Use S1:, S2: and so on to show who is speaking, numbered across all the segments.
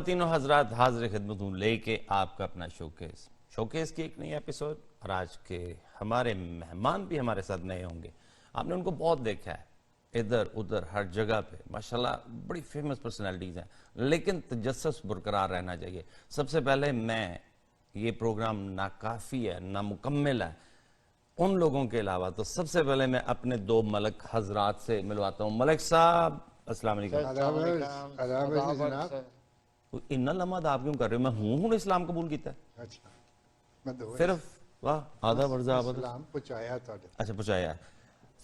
S1: ख़वातीन और हज़रात, हाज़िर खिदमत हूँ लेके आपका अपना शोकेस की एक नई एपिसोड। और आज के हमारे मेहमान भी हमारे साथ नए होंगे। आपने उनको बहुत देखा है इधर उधर हर जगह पे, माशाल्लाह बड़ी फेमस पर्सनैलिटीज़ हैं, लेकिन तजस्सुस बरकरार रहना चाहिए। सबसे पहले मैं, ये प्रोग्राम नाकाफ़ी है, नामुकम्मल है उन लोगों के अलावा, तो सबसे पहले मैं अपने दो मलक हजरात से मिलवाता हूँ। मलक साहब अस्सलाम वालेकुम। इन्ना लम्हा आप क्यों कर रहे हो? मैं हूँ इस्लाम कबूल किया
S2: अच्छा, मैं दो
S1: सिर्फ वाह आधा वर्जा
S2: सलाम पहुंचाया तो
S1: अच्छा पहुंचाया।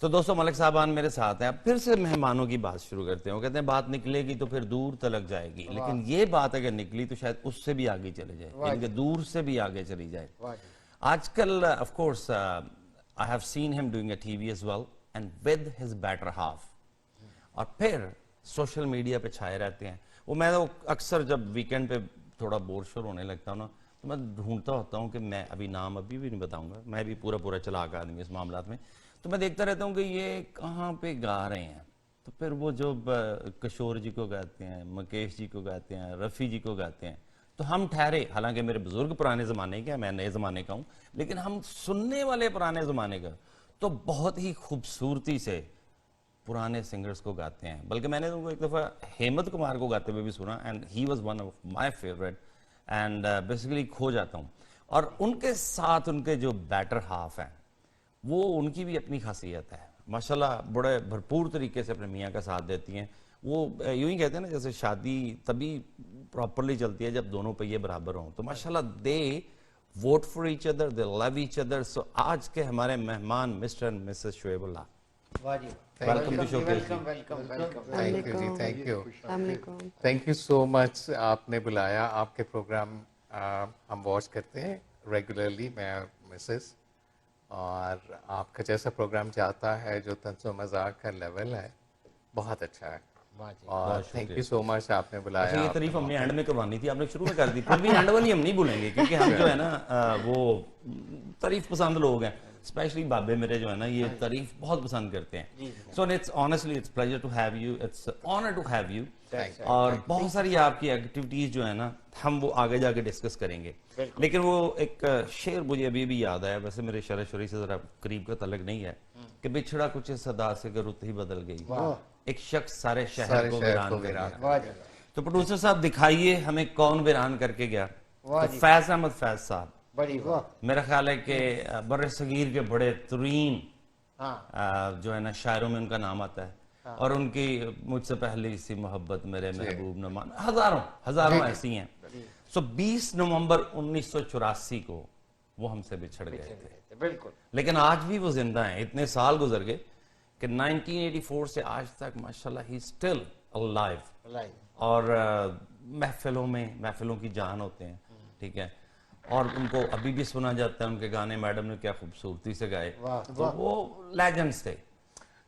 S1: तो दोस्तों मलिक साहबान मेरे साथ हैं। अब फिर से मेहमानों की बात शुरू करते हैं। वो कहते हैं बात निकलेगी तो फिर दूर तलक जाएगी, लेकिन ये बात अगर निकली तो शायद उससे भी आगे चले जाए, यानी कि दूर से भी आगे चली जाए। आजकल of course I have seen him doing a TV as well and with his better half, और फिर सोशल मीडिया पे छाए रहते हैं। वो मैं तो अक्सर जब वीकेंड पे थोड़ा बोर शोर होने लगता हूँ ना, तो मैं ढूंढता होता हूँ कि मैं अभी नाम अभी भी नहीं बताऊंगा, मैं भी पूरा चलाक आदमी इस मामला में। तो मैं देखता रहता हूँ कि ये कहाँ पे गा रहे हैं। तो फिर वो जो किशोर जी को गाते हैं, मुकेश जी को गाते हैं, रफ़ी जी को गाते हैं, तो हम ठहरे, हालांकि मेरे बुजुर्ग पुराने ज़माने के हैं, मैं नए ज़माने का हूँ, लेकिन हम सुनने वाले पुराने ज़माने का, तो बहुत ही खूबसूरती से पुराने सिंगर्स को गाते हैं। बल्कि मैंने उनको एक दफ़ा हेमंत कुमार को गाते हुए भी सुना, and he was one of my favourite, and basically खो जाता हूँ। और उनके साथ उनके जो बैटर हाफ हैं, वो उनकी भी अपनी खासियत है, माशाल्लाह बड़े भरपूर तरीके से अपने मियाँ का साथ देती हैं। वो यूं ही कहते हैं ना, जैसे शादी तभी प्रॉपरली चलती है जब दोनों पहिए बराबर हों। तो माशाल्लाह they vote for each other, they love each other. So आज के हमारे मेहमान Mr and Mrs Shoaibullah, welcome to Showcase.
S3: Thank you जी, thank you, thank you so much. आपने बुलाया, आपके प्रोग्राम हम वॉच करते हैं रेगुलरली, मैं और मिसेस, और आपका जैसा प्रोग्राम जाता है, जो तंज़ो मज़ाक का लेवल है, बहुत अच्छा है। और थैंक यू सो मच आपने बुलाया।
S1: अच्छा, ये तारीफ हमने एंड में करवानी थी, आपने शुरू में कर दी। फिर भी एंड वाली हम नहीं भूलेंगे, क्योंकि हम जो है ना वो तारीफ पसंद लोग हैं, स्पेशली बाबे मेरे जो है ना, ये तारीफ बहुत पसंद करते हैं। So it's honestly it's pleasure to have you, it's honour to have you. और बहुत सारी आपकी एक्टिविटीज जो है ना, हम वो आगे जाके डिस्कस करेंगे। लेकिन वो एक शेर मुझे अभी भी याद आया, वैसे मेरे शरह शरी से जरा करीब का तलक नहीं है, कि बिछड़ा कुछ सदा से रुत ही बदल गई, एक शख्स सारे शहर को वीरान कर गया। तो प्रोड्यूसर साहब दिखाइए हमें कौन वीरान करके गया। तो फैज अहमद फैज साहब, मेरा ख्याल है कि बर्र सगीर के बड़े तरीन जो है ना शायरों में उनका नाम आता है। और उनकी मुझसे पहली सी मोहब्बत मेरे महबूब न मान, हजारों ऐसी हैं। सो 20 नवंबर 1984 को वो हमसे बिछड़ गए थे, बिल्कुल, लेकिन आज भी वो जिंदा हैं। इतने साल गुजर गए कि 1984 से आज तक माशाल्लाह ही स्टिल अलाइव। और महफिलों की जान होते हैं, ठीक है। और उनको अभी भी सुना जाता है, उनके गाने मैडम ने क्या खूबसूरती से गाए, तो वो लेजेंड्स थे।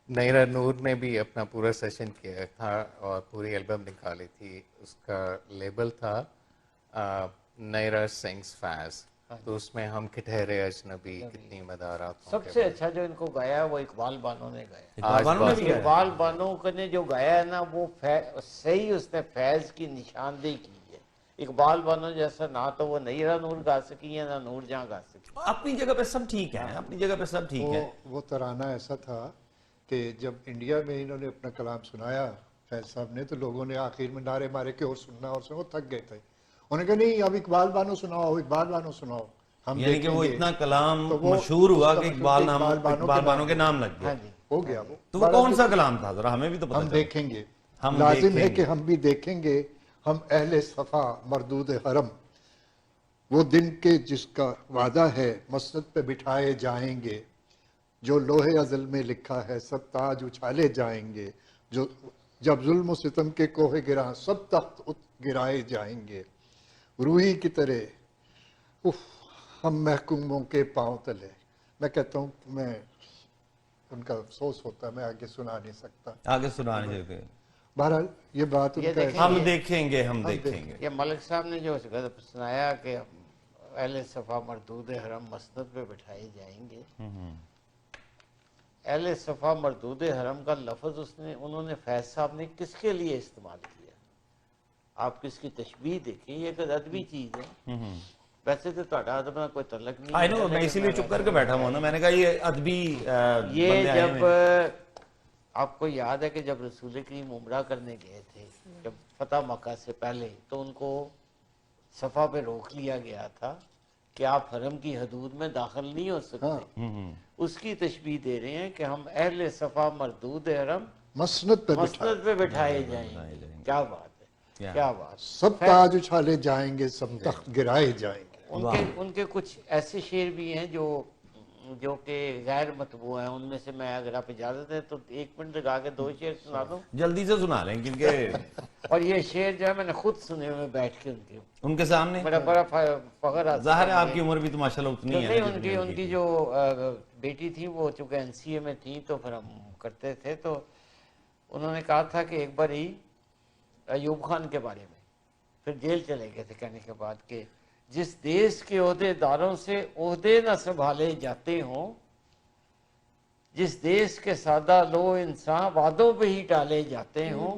S3: नैरा नूर ने भी अपना पूरा सेशन किया था और पूरी एल्बम निकाली थी। उसका लेबल था नैरा सिंग्स फैज। तो उसमें हम के ठहरे अजनबी, कितनी मदारा।
S4: सबसे अच्छा जो इनको गाया वो इकबाल बानो ने गाया।
S1: इकबाल
S4: बानो ने जो गाया है ना, वो सही उसने फैज की निशानदेही की है। इकबाल बानो जैसा ना तो वो नैरा नूर गा सकी है, ना नूर जहां गा सकी।
S1: अपनी जगह पे सब ठीक है, अपनी जगह पे सब ठीक है।
S2: वो तराना ऐसा था कि जब इंडिया में इन्होंने अपना कलाम सुनाया फैज साहब ने, तो लोगों ने आखिर में नारे मारे कि और सुनना, और सुनो, थक गए थे। उन्होंने कहा नहीं, अब इकबाल बानो सुनाओ, इकबाल बानो सुनाओ, हम
S1: यानी कि वो इतना कलाम
S2: तो वो
S1: मशहूर हुआ कि इकबाल बानो के नाम लग गया।
S2: हो गया वो।
S1: तो वो कौन सा कलाम था, जरा हमें भी तो पता
S2: हम
S1: चले।
S2: देखेंगे, हम लाजिम है कि हम भी देखेंगे, हम अहले सफा मरदूद हरम, वो दिन के जिसका वादा है मसनद पे बिठाए जाएंगे, जो लोहे अज़ल में लिखा है सब ताज उछाले जाएंगे, जो जब जुल्म सितम के कोहे गिरा सब तख्त गिराए जाएंगे, रूही की तरह उफ हम महकूमों के पांव तले। मैं कहता हूँ, मैं उनका अफसोस होता है, मैं आगे सुना नहीं सकता,
S1: आगे सुना नहीं सकते।
S2: बहरहाल ये बात उनका
S1: हम देखेंगे, हम देखेंगे।
S4: ये मलिक साहब ने जो सुनाया कि अहले सफा मरदूद हरम मसनद पे बिठाए जाएंगे, अहले सफा मरदूद हरम का लफ्ज उन्होंने फैज साहब ने किसके लिए इस्तेमाल किया? आप किसकी तशबीह देखें, ये एक अदबी चीज है। वैसे तो ਤੁਹਾਡਾ अदब में कोई तल्लक नहीं
S1: आई
S4: है,
S1: नो, मैं
S4: लेकिन
S1: इसीलिए चुप करके बैठा हुआ ना, मैंने कहा ये अदबी
S4: ये
S1: बंदे आए
S4: जब
S1: हैं।
S4: आपको याद है कि जब रसूल करीम उम्रा करने गए थे, जब फतह मक्का से पहले, तो उनको सफा पे रोक लिया गया था कि आप हरम की हदूद में दाखिल नहीं हो सकते। उसकी तशबीह दे रहे हैं कि हम अहले सफा मरदूद हरम
S2: मसनद पे
S4: मसनद पे बिठाए जाएंगे। क्या बात है, क्या बात।
S2: सब ताज उछाले जाएंगे, सब तख्त गिराए जाएंगे।
S4: उनके कुछ ऐसे शेर भी हैं जो कि गैर मतबू हैं। उनमें से मैं, अगर आप इजाजत है तो 1 मिनट लगा के 2 शेर सुना दूं।
S1: जल्दी से सुना लें क्योंकि
S4: और ये शेर जो है मैंने खुद सुने हुए बैठ के
S1: उनके सामने
S4: मेरा बड़ा फख्र आता
S1: जाहिर है
S4: है।
S1: आपकी उम्र भी तो माशाल्लाह उतनी है
S4: नहीं,
S1: ना जितनी
S4: उनकी जो बेटी थी वो चूंकि एनसीए में थी, तो फिर हम करते थे। तो उन्होंने कहा था कि एक बार ही अयूब खान के बारे में, फिर जेल चले गए थे कहने के बाद कि जिस देश के ओहदेदारों से ओहदे न संभाले जाते हों, जिस देश के सादा लो इंसान वादों पे ही डाले जाते हों,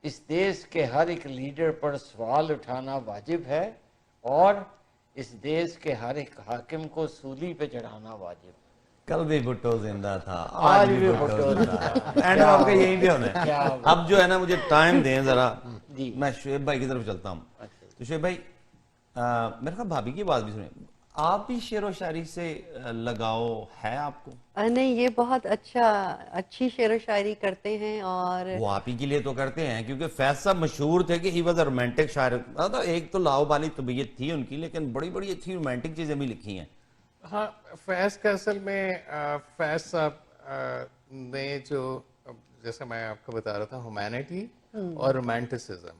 S4: इस देश के हर एक लीडर पर सवाल उठाना वाजिब है और इस देश के हर एक हाकिम को सूली पे चढ़ाना वाजिब।
S1: कल भी भुट्टो जिंदा था,
S4: आज भी भुट्टो जिंदा
S1: था। एंड आपका यही भी होना
S4: क्या
S1: है।
S4: बात।
S1: अब जो है ना, मुझे टाइम दें जरा,
S4: जी।
S1: मैं शुएब भाई की तरफ चलता हूँ। तो शुएब भाई, मेरे ख्याल भाभी की बात भी सुने, आप भी शेर व शायरी से लगाव है आपको?
S5: नहीं, ये बहुत अच्छी शेर व शायरी करते हैं। और
S1: वो आप ही के लिए तो करते हैं क्योंकि फैज साहब मशहूर थे कि ही वॉज अ रोमांटिक शायर। मतलब एक तो लाओ वाली तबीयत थी उनकी, लेकिन बड़ी बड़ी अच्छी रोमांटिक चीजें भी लिखी हैं।
S3: हाँ, फैज का असल में फैज साहब ने जो, जैसे मैं आपको बता रहा था, ह्यूमैनिटी और रोमांटिसिज्म,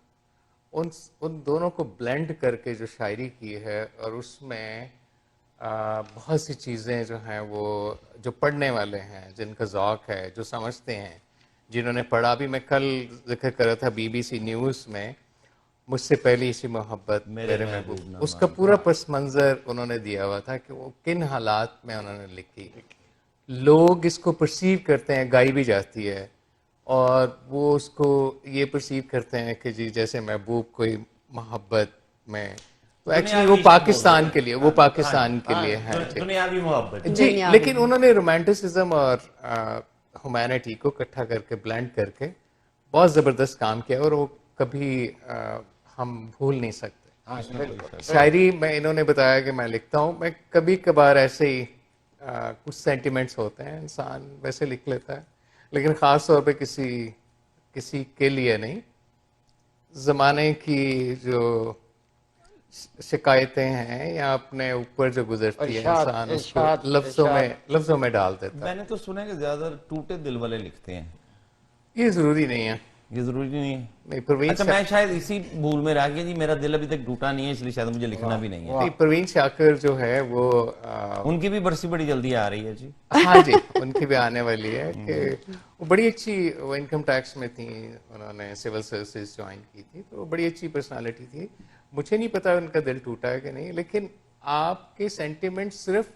S3: उन दोनों को ब्लेंड करके जो शायरी की है, और उसमें बहुत सी चीज़ें जो हैं वो जो पढ़ने वाले हैं, जिनका ज़ौक़ है, जो समझते हैं, जिन्होंने पढ़ा। भी मैं कल जिक्र कर रहा था BBC न्यूज़ में, मुझसे पहली इसी मोहब्बत मेरे महबूब, उसका पूरा पस मंज़र उन्होंने दिया हुआ था कि वो किन हालात में उन्होंने लिखी। लोग इसको परसीव करते हैं, गाई भी जाती है, और वो उसको ये परसीव करते हैं कि जी जैसे महबूब कोई मोहब्बत में, तो एक्चुअली वो पाकिस्तान के लिए, वो पाकिस्तान के लिए है
S1: दुनियावी मोहब्बत
S3: जी। लेकिन उन्होंने रोमांटिसिज्म और ह्यूमैनिटी को इकट्ठा करके, ब्लेंड करके बहुत ज़बरदस्त काम किया, और वो कभी हम भूल नहीं सकते। शायरी में इन्होंने बताया कि मैं लिखता हूँ, मैं कभी कभार ऐसे ही कुछ सेंटिमेंट्स होते हैं, इंसान वैसे लिख लेता है, लेकिन ख़ास तौर पे किसी के लिए नहीं। ज़माने की जो शिकायतें हैं या अपने ऊपर जो गुजरती है, इंसान उसको लफ्ज़ों में डाल देता है।
S1: मैंने तो सुना है कि ज्यादा टूटे दिल वाले लिखते हैं।
S3: ये ज़रूरी नहीं है,
S1: ये जरूरी नहीं है।
S3: नहीं, परवीन
S1: अच्छा, मैं शायद इसी भूल में रह गया जी, मेरा दिल अभी तक टूटा नहीं है, इसलिए शायद मुझे लिखना भी नहीं है।
S3: नहीं, परवीन शाकिर जो है वो
S1: उनकी भी बरसी बड़ी जल्दी आ रही है जी।
S3: हाँ जी, उनकी भी आने वाली है कि वो बड़ी अच्छी, वो इनकम टैक्स में थी, उन्होंने सिविल सर्विसेज ज्वाइन की थी, तो वो बड़ी अच्छी पर्सनालिटी थी। मुझे नहीं पता उनका दिल टूटा है कि नहीं, लेकिन आपके सेंटिमेंट सिर्फ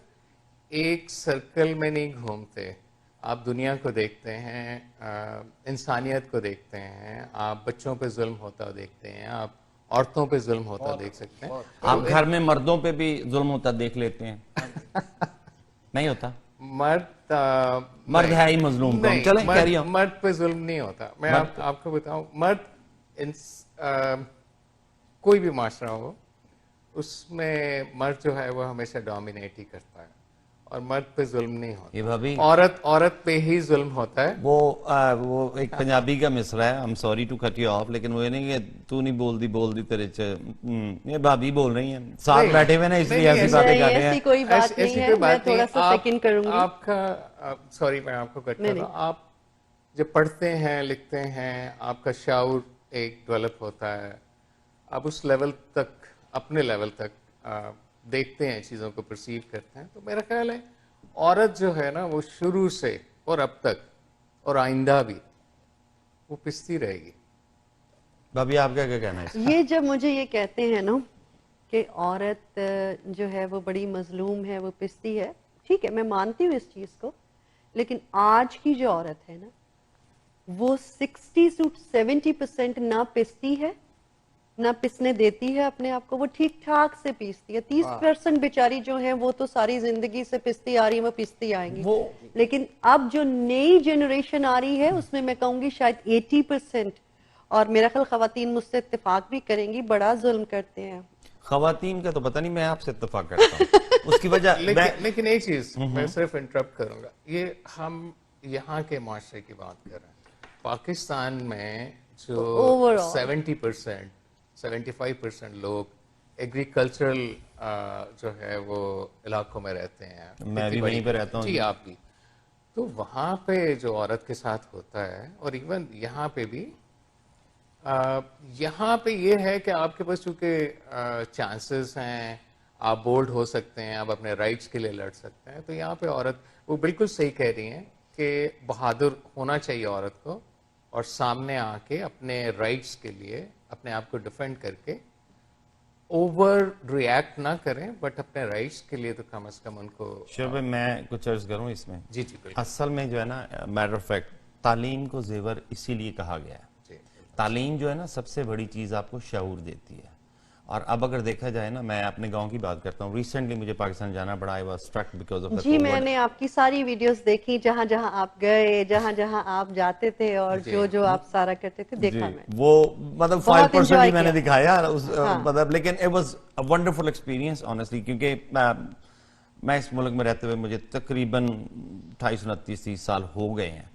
S3: एक सर्कल में नहीं घूमते। आप दुनिया को देखते हैं, इंसानियत को देखते हैं, आप बच्चों पे जुल्म होता देखते हैं, आप औरतों पे जुल्म होता देख सकते हैं।
S1: आप घर में मर्दों पे भी जुल्म होता देख लेते हैं? नहीं होता? मर्द है ही मजलूम, तो चलें कैरी ऑन।
S3: मर्द पे जुल्म नहीं होता। मैं आपको बताऊं, मर्द कोई भी माशरा हो, उसमें मर्द जो है वो हमेशा डोमिनेट ही करता है, और मर्द पे जुल्म नहीं होता।
S1: ये भाभी,
S3: औरत पे ही जुल्म होता है।
S1: वो एक पंजाबी का मिसरा है, I am sorry to cut you off, लेकिन वो ये नहीं कि तू नहीं बोलती तेरे ये भाभी बोल रही हैं, साथ बैठे हुए ना, इसलिए ऐसी बातें कर रहे हैं।
S5: ऐसी कोई बात नहीं है, मैं थोड़ा सा सेकंड करूंगी।
S3: आपका सॉरी, मैं आपको कट कर रहा हूं। आप जब पढ़ते हैं, लिखते हैं, आपका शाऊर एक डेवलप होता है, आप उस लेवल तक, अपने लेवल तक देखते हैं, चीज़ों को परसीव करते हैं। तो मेरा ख्याल है औरत जो है ना, वो शुरू से और अब तक और आइंदा भी वो पिसती रहेगी।
S1: भाभी आपका क्या कहना है?
S5: ये जब मुझे ये कहते हैं ना कि औरत जो है वो बड़ी मजलूम है, वो पिसती है, ठीक है, मैं मानती हूँ इस चीज़ को, लेकिन आज की जो औरत है ना, वो 60 से 70% ना पिसती है ना पिसने देती है अपने आप को, वो ठीक ठाक से पीसती है। 30% बेचारी जो है वो तो सारी जिंदगी से पिसती आ रही है, वो पिसती आएंगी। लेकिन अब जो नई जनरेशन आ रही है उसमें मैं कहूंगी शायद 80%, और मेरा ख्याल खवातीन मुझसे इत्तेफाक भी करेंगी, बड़ा जुल्म करते हैं।
S1: खवातीन का तो पता नहीं, मैं आपसे इत्तेफाक करता हूँ उसकी वजह
S3: लेकिन एक चीज मैं सिर्फ इंटरप्ट करूंगा, ये हम यहाँ के माशरे की बात कर रहे हैं। पाकिस्तान में जो
S5: Overall.
S3: 70% 75% लोग एग्रीकल्चरल जो है वो इलाकों में रहते हैं।
S1: मैं भी वहीं पे रहता हूँ
S3: जी, आप भी। तो वहां पे जो औरत के साथ होता है, और इवन यहाँ पे भी, यहाँ पे ये है कि आपके पास चूंकि चांसेस हैं, आप बोल्ड हो सकते हैं, आप अपने राइट्स के लिए लड़ सकते हैं। तो यहाँ पे औरत, वो बिल्कुल सही कह रही हैं कि बहादुर होना चाहिए औरत को, और सामने आके अपने राइट्स के लिए अपने आप को डिफेंड करके ओवर रिएक्ट ना करें, बट अपने राइट्स के लिए तो कम से कम उनको।
S1: शुरू में मैं कुछ अर्ज करूं इसमें।
S3: जी जी बिल्कुल।
S1: असल में जो है ना, मैटर ऑफ फैक्ट, तालीम को जेवर इसीलिए कहा गया है। तालीम जो है ना सबसे बड़ी चीज आपको शऊर देती है। और अब अगर देखा जाए ना, मैं अपने गांव की बात करता हूँ, रिसेंटली मुझे पाकिस्तान जाना पड़ा, I was struck because of the
S5: जी, मैंने आपकी सारी वीडियोस देखी, जहां जहां आप गए, जहां जहां आप जाते थे और जो जो आप सारा करते थे, देखा मैं।
S1: वो मतलब 5% ही मैंने दिखाया उस मतलब, लेकिन it was a wonderful experience honestly, क्योंकि मैं इस मुल्क में रहते हुए मुझे तकरीबन 28-29 साल हो गए हैं।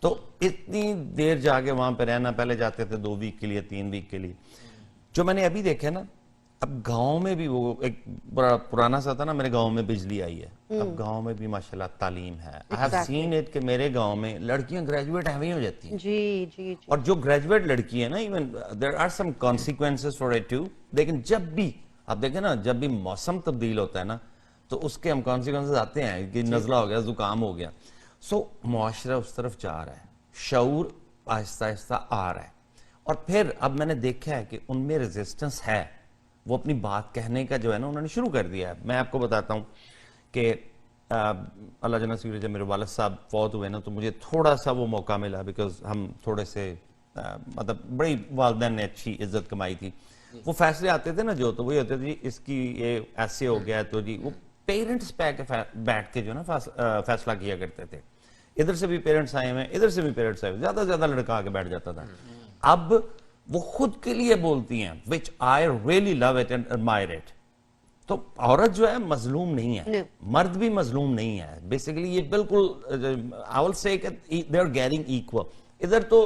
S1: तो इतनी देर जाके वहां पे रहना, पहले जाते थे 2 वीक के लिए, 3 वीक के लिए, जो मैंने अभी देखा ना, अब गांव में भी वो एक बड़ा पुराना सा था ना, मेरे गांव में बिजली आई है, अब गांव में भी माशाल्लाह तालीम है। आई हैव सीन इट कि मेरे गांव में लड़कियां ग्रेजुएट ही हो जाती हैं।
S5: जी जी जी।
S1: और जो ग्रेजुएट लड़की है ना, even there are some consequences for it too, लेकिन जब भी आप देखें ना, जब भी मौसम तब्दील होता है ना, तो उसके हम कॉन्सिक्वेंसेस आते हैं कि नजला हो गया, जुकाम हो गया। सो मुआशरा उस तरफ जा रहा है, शऊर आहिस्ता आहिस्ता आ रहा है। और फिर अब मैंने देखा है कि उनमें रेजिस्टेंस है, वो अपनी बात कहने का जो है ना उन्होंने शुरू कर दिया है। मैं आपको बताता हूँ कि अल्लाह जना सूरज, जब मेरे वालिद साहब फौत हुए ना, तो मुझे थोड़ा सा वो मौका मिला, बिकॉज हम थोड़े से मतलब बड़ी वालदैन ने अच्छी इज्जत कमाई थी। वो फैसले आते थे ना जो, तो वही होते थे जी इसकी ये ऐसे हो गया, तो जी वो पेरेंट्स बैठ के जो ना फैसला किया करते थे। इधर से भी पेरेंट्स आए हुए, इधर से भी पेरेंट्स आए हुए, ज्यादा से ज्यादा लड़का आके बैठ जाता था। अब वो खुद के लिए बोलती हैं, which I really love it and admire it. तो औरत जो है मजलूम नहीं है, मर्द भी मजलूम नहीं है। बेसिकली ये बिल्कुल I will say they are getting equal. इधर तो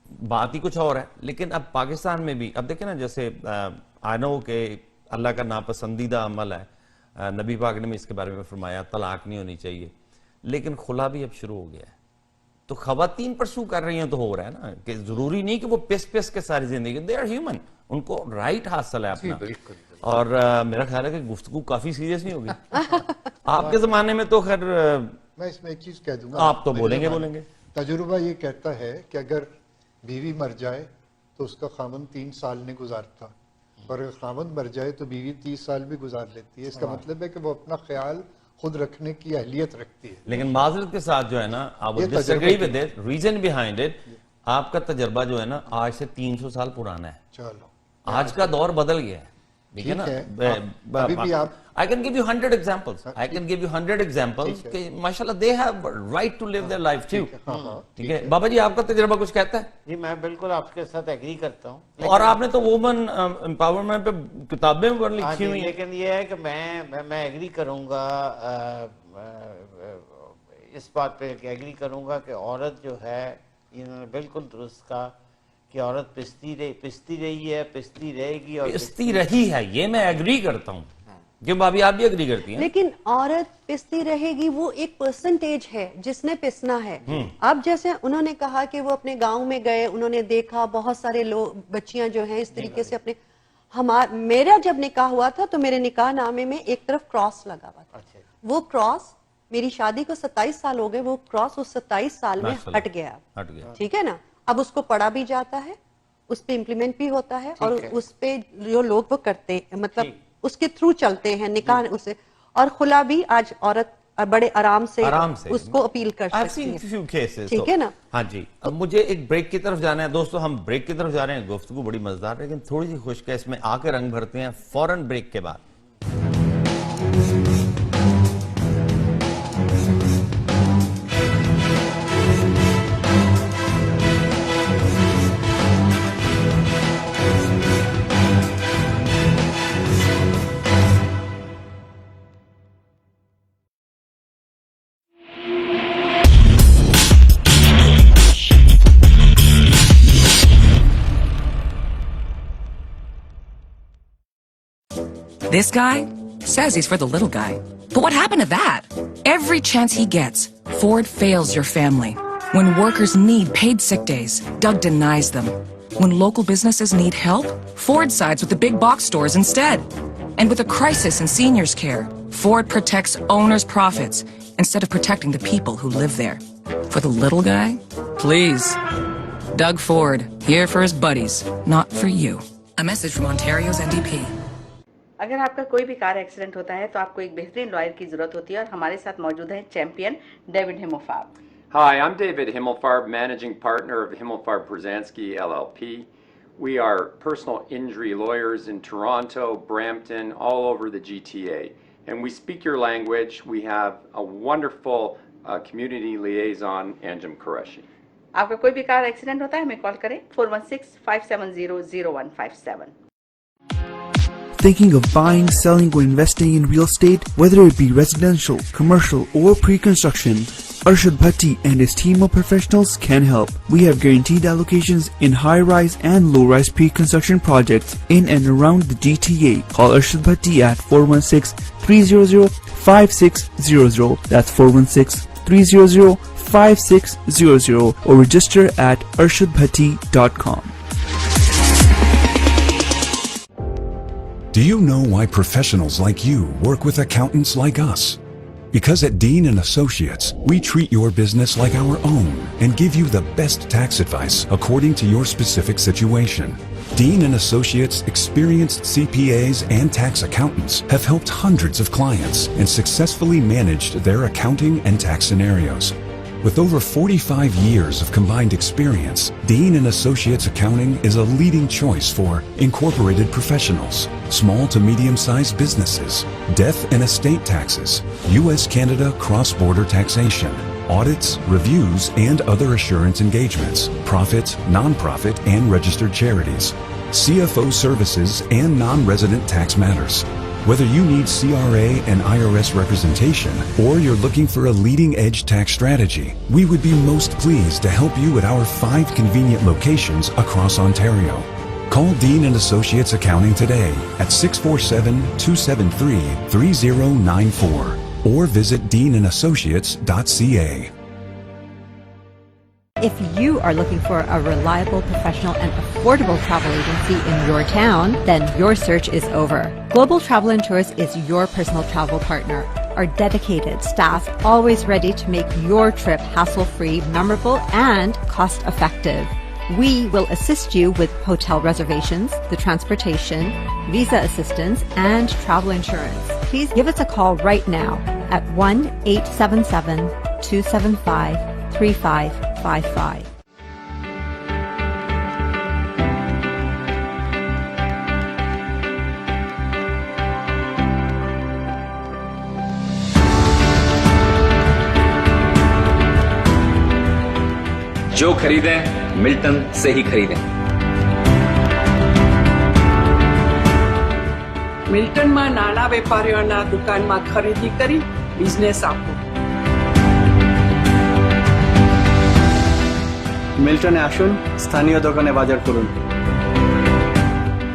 S1: बात ही कुछ और है, लेकिन अब पाकिस्तान में भी अब देखें ना, जैसे आई नो के अल्लाह का नापसंदीदा अमल है, नबी पाक ने भी इसके बारे में फरमाया तलाक नहीं होनी चाहिए, लेकिन खुला भी अब शुरू हो गया है। तो खवातीन परसू कर रही हैं तो हो रहा है ना, कि जरूरी नहीं कि वो पिस पिस के सारी जिंदगी, दे आर ह्यूमन, उनको राइट हासिल है अपना। और मेरा ख्याल है कि गुफ्तगू काफी सीरियस नहीं होगी। आपके जमाने में तो खैर
S2: मैं इसमें एक चीज कह दूंगा,
S1: आप तो बोलेंगे।
S2: तजुर्बा ये कहता है कि अगर बीवी मर जाए तो उसका खामन 3 साल नहीं गुजारता, और अगर खामन मर जाए तो बीवी 30 साल भी गुजार लेती है। इसका मतलब है कि वो अपना ख्याल खुद रखने की अहलियत रखती है।
S1: लेकिन माजरत के साथ जो है ना, आप disagree with it, reason behind it, आपका तजर्बा जो है ना आज से 300 साल पुराना है।
S2: चलो,
S1: आज का दौर बदल गया है, ठीक है ना।
S2: अभी भी आप,
S1: I can give you 100 examples. I can give you 100 examples कि माशाल्लाह they have right to live their life too. ठीक है बाबा जी, आपका तजर्बा कुछ कहता है?
S4: जी मैं बिल्कुल आपके साथ एग्री करता हूँ।
S1: और आपने तो वुमन एम्पावरमेंट पे किताबें लिखी हुई हैं।
S4: लेकिन ये है कि मैं एग्री करूंगा इस बात पे, एग्री करूंगा कि औरत जो है, इन्होंने बिल्कुल दुरुस्त कहा कि औरत पिसती रही है, पिसती रहेगी और
S5: पिसती
S1: रही है, ये मैं एग्री करता हूँ। क्यों भाभी, आप भी एग्री करती हैं?
S5: लेकिन औरत पिसती रहेगी, वो एक परसेंटेज है जिसने पिसना है। अब जैसे उन्होंने कहा कि वो अपने गांव में गए, उन्होंने देखा बहुत सारे लोग, बच्चियां जो हैं इस तरीके से अपने, मेरा जब निकाह हुआ था तो मेरे निकाह नामे में एक तरफ क्रॉस लगा हुआ था।
S4: अच्छा।
S5: वो क्रॉस, मेरी शादी को 27 साल हो गए, वो क्रॉस उस 27 साल में हट गया। ठीक है ना। अब उसको पढ़ा भी जाता है, उस पे इम्प्लीमेंट भी होता है, और उस पे जो लोग वो करते, मतलब उसके थ्रू चलते हैं निकाह उसे। और खुला भी आज औरत बड़े आराम से उसको अपील कर
S1: I've
S5: सकती
S1: seen
S5: हैं।
S1: few cases,
S5: ठीक है ना?
S1: हाँ जी। अब मुझे एक ब्रेक की तरफ जाना है दोस्तों, हम ब्रेक की तरफ जा रहे हैं। गुफ्तगू बड़ी मजेदार है लेकिन थोड़ी सी खुश्क है, इसमें आके रंग भरते हैं फौरन ब्रेक के बाद।
S6: This guy says he's for the little guy. But what happened to that? Every chance he gets, Ford fails your family. When workers need paid sick days, Doug denies them. When local businesses need help, Ford sides with the big box stores instead. And with a crisis in seniors' care, Ford protects owners' profits instead of protecting the people who live there. For the little guy? Please. Doug Ford, here for his buddies, not for you. A message from Ontario's NDP.
S7: अगर आपका कोई भी car accident होता है तो आपको एक बेहतरीन लॉयर की जरूरत होती है और हमारे साथ मौजूद हैं champion David Himofarb.
S8: Hi, I'm David Himmelfarb, managing partner of Himmelfarb Brzezinski LLP. We are personal injury lawyers in Toronto, Brampton, all over the GTA. And we speak your language. We have a wonderful community liaison, Anjum Qureshi.
S7: आपका कोई भी car accident होता है हमें call करें 416-570-0157।
S9: Thinking of buying, selling, or investing in real estate, whether it be residential, commercial, or pre-construction, Arshad Bhatti and his team of professionals can help. We have guaranteed allocations in high-rise and low-rise pre-construction projects in and around the GTA. Call Arshad Bhatti at 416-300-5600. That's 416-300-5600 or register at arshadbhatti.com.
S10: Do you know why professionals like you work with accountants like us? Because at Dean & Associates, we treat your business like our own and give you the best tax advice according to your specific situation. Dean & Associates experienced CPAs and tax accountants have helped hundreds of clients and successfully managed their accounting and tax scenarios. With over 45 years of combined experience, Dean & Associates Accounting is a leading choice for incorporated professionals, small to medium-sized businesses, death and estate taxes, U.S.-Canada cross-border taxation, audits, reviews, and other assurance engagements, profit, non-profit, and registered charities, CFO services, and non-resident tax matters. Whether you need CRA and IRS representation or you're looking for a leading-edge tax strategy, we would be most pleased to help you at our 5 convenient locations across Ontario. Call Dean & Associates Accounting today at 647-273-3094 or visit deanassociates.ca.
S11: If you are looking for a reliable, professional, and affordable travel agency in your town, then your search is over. Global Travel and Tours is your personal travel partner. Our dedicated staff always ready to make your trip hassle-free, memorable, and cost-effective. We will assist you with hotel reservations, the transportation, visa assistance, and travel insurance. Please give us a call right now at 1-877-275-3555.
S12: जो खरीदें Milton से ही खरीदें।
S13: મિલ્ટનમાં નાના વેપારીઓના દુકાનમાં ખરીદી કરી business આપો।
S14: মিল্টনে আসুন, স্থানীয় দোকানে বাজার করুন।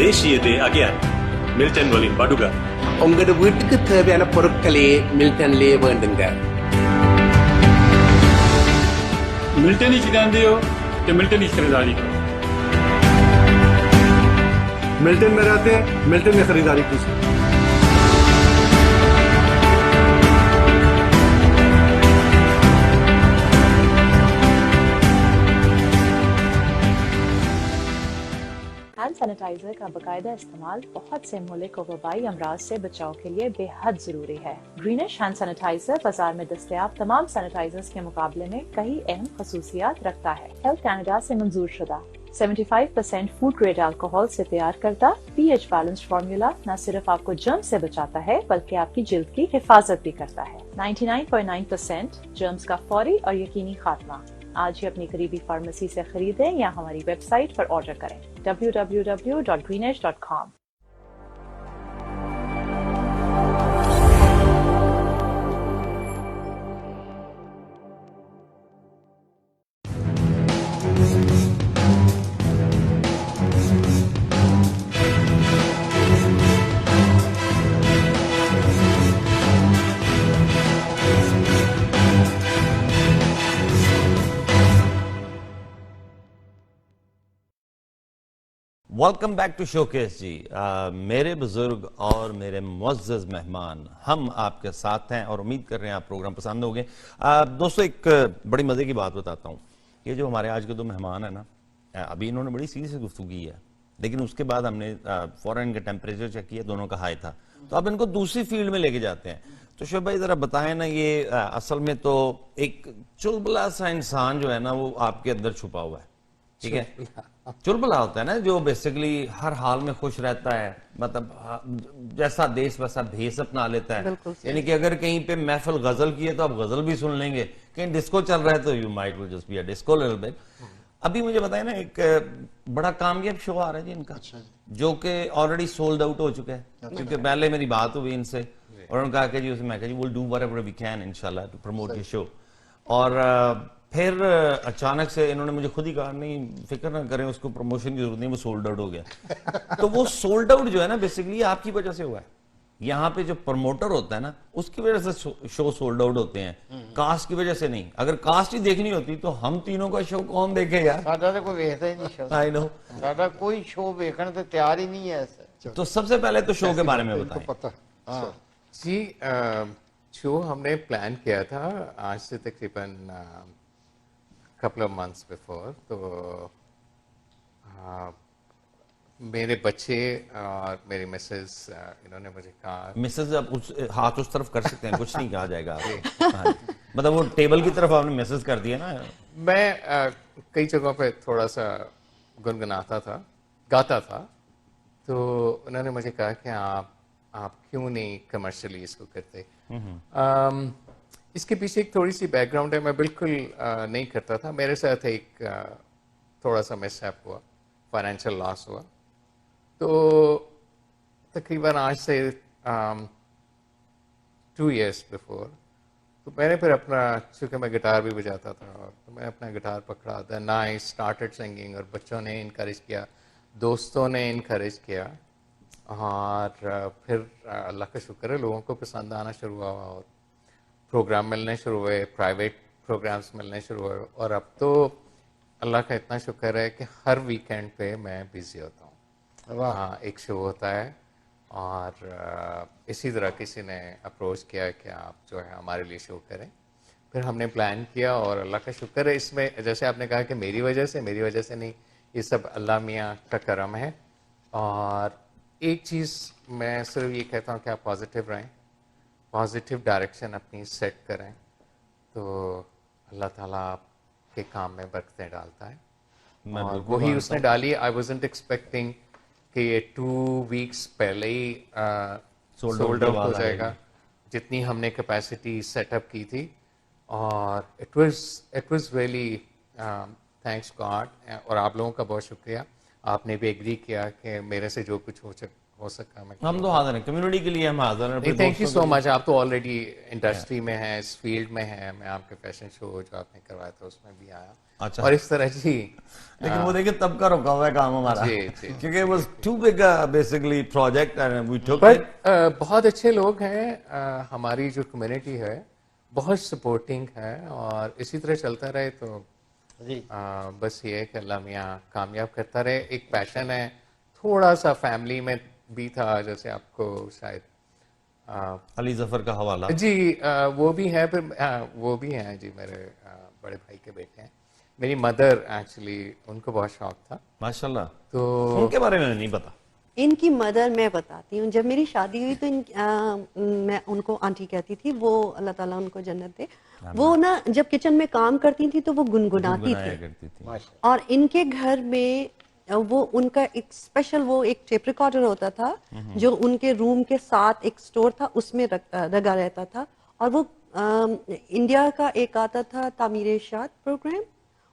S15: தேசியத்தை அகியான் மில்டன் வலின் படுகா
S16: உங்களோட வீட்டுக்கு தேவையான பொருட்களே மில்டன்லயே வேண்டுங்க।
S15: मिल्टन ही जानते हो तो मिल्टन ही खरीदारी करो।
S14: मिल्टन में रहते हैं, मिल्टन में खरीदारी कीजिए।
S17: हैंड सैनिटाइजर का बाकायदा इस्तेमाल बहुत से मुहल्लिक व वबाई अमराज से बचाव के लिए बेहद जरूरी है। ग्रीनिश हैंड सैनिटाइजर बाजार में दस्तयाब तमाम सैनिटाइजर्स के मुकाबले में कई अहम खसूसियात रखता है। हेल्थ कैनेडा से मंजूर शुदा 75% फूड ग्रेड अल्कोहल से तैयार करता pH बैलेंस्ड फार्मूला न सिर्फ आपको जर्म से बचाता है बल्कि आपकी जिल्द की हिफाजत भी करता है। 99.9% जर्म्स का फौरी और यकीनी खात्मा। आज ही अपनी करीबी फार्मेसी से खरीदें या हमारी वेबसाइट पर ऑर्डर करें www.greenish.com।
S1: Welcome back to Showcase जी। मेरे बुजुर्ग और मेरे मुअज़्ज़ज़ मेहमान, हम आपके साथ हैं और उम्मीद कर रहे हैं आप प्रोग्राम पसंद होंगे। दोस्तों, एक बड़ी मज़े की बात बताता हूँ। ये जो हमारे आज के दो मेहमान हैं ना, अभी इन्होंने बड़ी सीरियस गुफ्तगू की है, लेकिन उसके बाद हमने फौरन इनका टेम्परेचर चेक किया, दोनों का हाई था, तो अब इनको दूसरी फील्ड में लेके जाते हैं। तो शोएब भाई ज़रा बताएं ना, ये असल में तो एक चुलबुला सा इंसान जो है ना, वो आपके अंदर छुपा हुआ है, ठीक है? चुलबुला होता है ना, जो बेसिकली हर हाल में खुश रहता है, मतलब जैसा देश वैसा भेष अपना लेता है। यानी कि अगर कहीं पे महफिल गजल की है तो आप गजल भी सुन लेंगे, कहीं डिस्को चल रहा है तो you might will just be a disco little bit. अभी मुझे बताएं ना, एक बड़ा कामयाब शो आ रहा है जी इनका, जो कि ऑलरेडी सोल्ड आउट हो चुका है, क्योंकि पहले मेरी बात हुई इनसे और उन्होंने कहा कि जी उसमें मैं will do whatever we can इंशाल्लाह टू प्रमोट द शो। और फिर अचानक से इन्होंने मुझे खुद ही कहा, नहीं फिक्र ना करें, उसको प्रमोशन की जरूरत नहीं, वो सोल्ड आउट हो गया। तो वो सोल्ड आउट जो है ना, बेसिकली आपकी वजह से हुआ है। यहाँ पे जो प्रमोटर होता है ना, उसकी वजह से शो सोल्ड आउट होते हैं, कास्ट की वजह से नहीं। अगर कास्ट ही देखनी होती तो हम तीनों का शो कौन देखे यार?
S4: साडा तो कोई देखता ही नहीं शो।
S1: आई नो,
S4: साडा कोई शो देखने तो तैयार ही नहीं है ऐसे।
S1: तो सबसे पहले तो शो के बारे में बताएं।
S3: पता जी, शो हमने प्लान किया था आज से तकरीबन couple of months before। तो मेरे बच्चे और मेरी मिसेस, इन्होंने मुझे कहा,
S1: मिसेस आप उस हाथ उस तरफ कर सकते हैं, कुछ नहीं कहा जाएगा। मतलब वो टेबल की तरफ आपने मैसेज कर दिया ना।
S3: मैं कई जगहों पे थोड़ा सा गुनगुनाता था, गाता था, तो उन्होंने मुझे कहा कि आप क्यों नहीं कमर्शियली इसको करते। इसके पीछे एक थोड़ी सी बैकग्राउंड है, मैं बिल्कुल नहीं करता था। मेरे साथ एक थोड़ा सा मिसहैप हुआ, फाइनेंशियल लॉस हुआ। तो तकरीबन आज से 2 years बिफोर, तो मैंने फिर अपना, चूँकि मैं गिटार भी बजाता था, तो मैं अपना गिटार पकड़ा, देन आई स्टार्टेड सिंगिंग, और बच्चों ने इनकरेज किया, दोस्तों ने इनकरेज किया, और फिर अल्लाह का शुक्र है लोगों को पसंद आना शुरू हुआ और प्रोग्राम मिलने शुरू हुए, प्राइवेट प्रोग्राम्स मिलने शुरू हुए, और अब तो अल्लाह का इतना शुक्र है कि हर वीकेंड पे मैं बिजी होता हूँ। हाँ, एक शो होता है, और इसी तरह किसी ने अप्रोच किया कि आप जो है हमारे लिए शो करें। फिर हमने प्लान किया, और अल्लाह का शुक्र है इसमें, जैसे आपने कहा कि मेरी वजह से नहीं, ये सब अल्लाह मियाँ का करम है। और एक चीज़ मैं सिर्फ ये कहता हूँ कि आप पॉजिटिव रहें, पॉजिटिव डायरेक्शन अपनी सेट करें, तो अल्लाह ताला आपके काम में बरकतें डालता है। और वही उसने डाली। आई वाज़न्ट एक्सपेक्टिंग कि ये 2 weeks पहले ही सोल्ड आउट हो जाएगा, जितनी हमने कैपेसिटी सेटअप की थी। और it was really thanks God, और आप लोगों का बहुत शुक्रिया, आपने भी एग्री किया कि मेरे से जो कुछ हो सका मैं, हम
S1: तो हाजिर हैं, कम्युनिटी के लिए हम हाजिर हैं।
S3: Thank you so much. आप तो ऑलरेडी इंडस्ट्री में हैं, इस फील्ड में हैं। मैं आपके फैशन शो जो आपने करवाया था उसमें भी आया।
S1: अच्छा।
S3: और इस तरह जी,
S1: लेकिन वो देखिए तब का रुका हुआ है काम हमारा, क्योंकि it was too big a basically project and we took it।
S3: बहुत अच्छे लोग हैं, हमारी जो कम्युनिटी है बहुत सपोर्टिंग है, और इसी तरह चलता रहे तो बस ये है कि अल्लाह मियाँ कामयाब करता रहे। एक पैशन है, थोड़ा सा फैमिली में भी था, जैसे आपको शायद
S1: अली जफर का हवाला
S3: जी, वो भी है, फिर वो भी हैं जी, मेरे बड़े भाई के बेटे हैं। मेरी मदर एक्चुअली उनको बहुत शौक था
S1: माशाल्लाह।
S3: तो
S1: उनके बारे में नहीं पता।
S5: इनकी मदर मैं बताती हूँ, जब मेरी शादी हुई तो मैं उनको आंटी कहती थी, वो अल्लाह ताला उनको जन्नत दे। वो ना जब किचन में काम करती थी तो वो गुनगुनाती थी। और इनके घर में वो उनका एक स्पेशल वो एक टेप रिकॉर्डर होता था जो उनके रूम के साथ एक स्टोर था, उसमें लगा रहता था। और वो इंडिया का एक आता था तामीर शाद प्रोग्राम,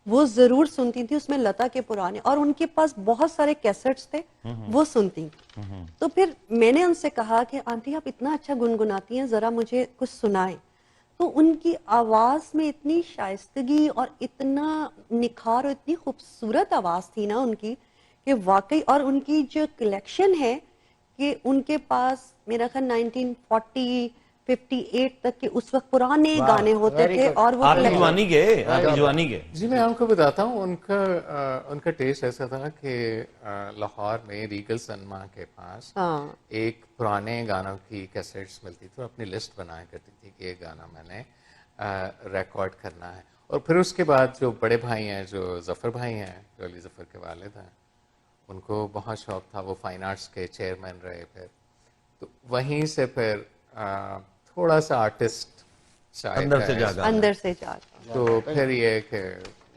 S5: वो जरूर सुनती थी, उसमें लता के पुराने, और उनके पास बहुत सारे कैसेट्स थे, वो सुनती। तो फिर मैंने उनसे कहा कि आंटी आप इतना अच्छा गुनगुनाती हैं, जरा मुझे कुछ सुनाएं। तो उनकी आवाज में इतनी शाइस्तगी और इतना निखार और इतनी खूबसूरत आवाज थी ना उनकी कि वाकई। और उनकी जो कलेक्शन है कि उनके पास मेरा ख्याल 1940 58 तक के उस वक्त पुराने गाने होते थे। और वो
S1: आपकी जवानी के
S3: जी मैं आपको बताता हूँ, उनका टेस्ट ऐसा था कि लाहौर में रीगल सनमा के पास एक पुराने गानों की कैसेट्स मिलती थी, अपनी लिस्ट बनाया करती थी कि ये गाना मैंने रिकॉर्ड करना है। और फिर उसके बाद जो बड़े भाई हैं, जो जफ़र भाई हैं, जो अली जफ़र के वालिद हैं, उनको बहुत शौक था, वो फाइन आर्ट्स के चेयरमैन रहे। फिर तो वहीं से फिर थोड़ा सा आर्टिस्ट
S1: अंदर से जागा
S3: तो फिर ये कि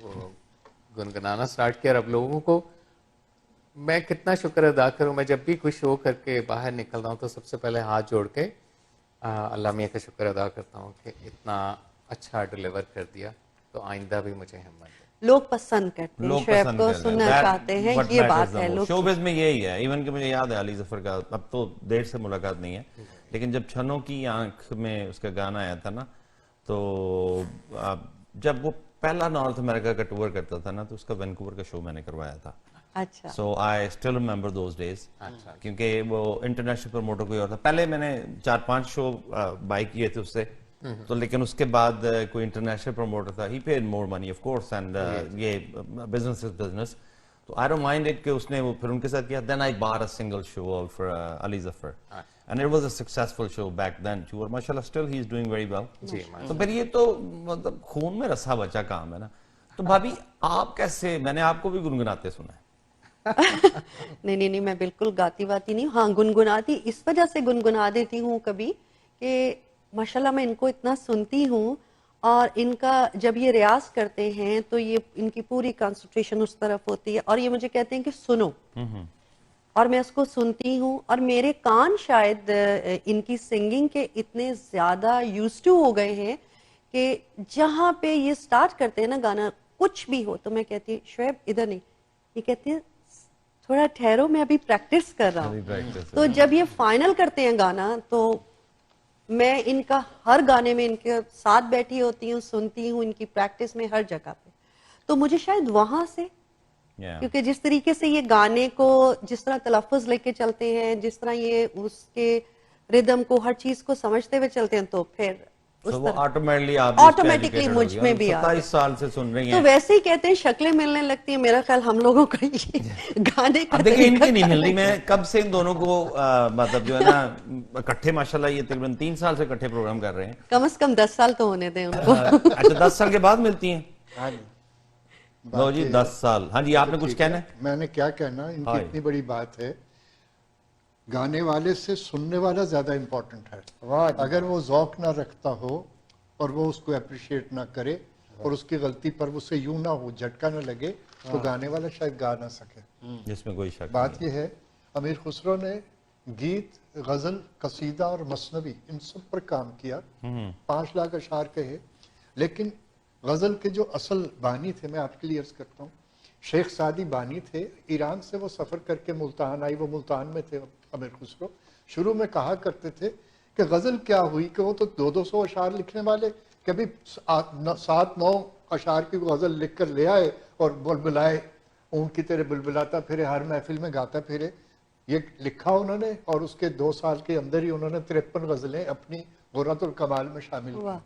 S3: वो गुनगुनाना स्टार्ट किया। अब लोगों को मैं कितना शुक्र अदा करूं, मैं जब भी कोई शो करके बाहर निकलता हूं तो सबसे पहले हाथ जोड़ के अल्लाह मियां का शुक्र अदा करता हूं कि इतना अच्छा डिलीवर कर दिया, तो आइंदा भी मुझे हिम्मत दे।
S5: लोग पसंद करते हैं, शोएब को सुनना चाहते हैं, ये बात है। लोग
S1: शोबिज़ में यही है। इवन कि मुझे याद है अली जफर का, अब तो देर से मुलाकात नहीं है, लेकिन जब छनों की आंख में उसका गाना आया था ना, तो जब वो पहला नॉर्थ अमेरिका का टूर करता था ना, तो उसका वैंकूवर का शो मैंने करवाया था।
S5: अच्छा।
S1: So I still remember those days, क्योंकि वो इंटरनेशनल प्रमोटर कोई और था। पहले मैंने 4-5 शो बाय किए थे उससे, तो लेकिन उसके बाद कोई इंटरनेशनल प्रमोटर था, he paid more money of course, and ये बिजनेस इज बिजनेस, तो आई डोंट माइंड इट कि उसने वो फिर उनके साथ किया। Then I bought a single show for Ali Zafar, and it was a successful show back then too, और माशाल्लाह still he is doing very well। तो फिर ये तो मतलब खून में रसा बचा काम है ना। तो भाभी आप कैसे, मैंने आपको भी गुनगुनाते सुना है।
S5: नहीं, मैं बिल्कुल गाती वाती नहीं हूँ। हाँ, गुनगुनाती इस वजह से गुनगुना देती हूँ कभी कि माशाल्लाह मैं इनको इतना सुनती हूँ, और इनका जब ये रियाज करते हैं तो ये इनकी पूरी कंसंट्रेशन उस तरफ होती है, और ये मुझे कहते हैं कि सुनो, और मैं उसको सुनती हूँ। और मेरे कान शायद इनकी सिंगिंग के इतने ज्यादा यूज्ड टू हो गए हैं कि जहाँ पे ये स्टार्ट करते हैं ना गाना, कुछ भी हो, तो मैं कहती हूँ शोएब इधर नहीं, ये कहती है थोड़ा ठहरो, मैं अभी प्रैक्टिस कर रहा हूँ। तो जब ये फाइनल करते हैं गाना, तो मैं इनका हर गाने में इनके साथ बैठी होती हूँ, सुनती हूँ इनकी प्रैक्टिस में हर जगह पे। तो मुझे शायद वहां से क्योंकि जिस तरीके से ये गाने को जिस तरह तलफ़ुज़ लेके चलते हैं, जिस तरह ये उसके रिदम को, हर चीज को समझते हुए चलते हैं, तो फिर
S1: वो ऑटोमेटिकली
S5: मुझ में भी आ
S1: 27 साल से सुन रही हैं।
S5: तो वैसे ही कहते हैं शक्लें मिलने लगती है। मेरा ख्याल हम लोगों का ये गाने का
S1: देखिए इनकी नहीं मिल रही। मैं कब से इन दोनों को मतलब जो है ना इकट्ठे, माशाल्लाह ये तकरीबन 3 साल से इकट्ठे प्रोग्राम कर रहे हैं।
S5: कम से कम 10 साल तो होने दें उनको।
S1: अच्छा, 10 साल के बाद मिलती हैं? लो जी, 10 साल। हाँ जी, आपने कुछ कहना है?
S2: मैंने क्या कहना, इनकी इतनी बड़ी बात है, गाने वाले से सुनने वाला ज्यादा इंपॉर्टेंट है। अगर वो जौक ना रखता हो और वो उसको अप्रिशिएट ना करे और उसकी गलती पर उसे यूं ना हो, झटका ना लगे, तो गाने वाला शायद गा ना सके,
S1: जिसमें कोई शक
S2: बात ये है। अमीर खुसरो ने गीत, गजल, कसीदा और मसनवी इन सब पर काम किया, 5 लाख अशार कहे। लेकिन गजल के जो असल बानी थे, मैं आपके लिए अर्ज करता हूँ, शेख सादी बानी थे। ईरान से वो सफ़र करके मुल्तान आई, वो मुल्तान में थे अमीर खुसरो। शुरू में कहा करते थे कि गज़ल क्या हुई कि वो तो 200-200 अशार लिखने वाले, कभी 7-9 अशार की गज़ल लिख कर ले आए और बुलबुलाए, ऊँट की तरह बुलबुलाता फिरे, हर महफिल में गाता फिरे। ये लिखा उन्होंने, और उसके 2 साल के अंदर ही उन्होंने 53 गज़लें अपनी गुर्रतुल कमाल में शामिल की।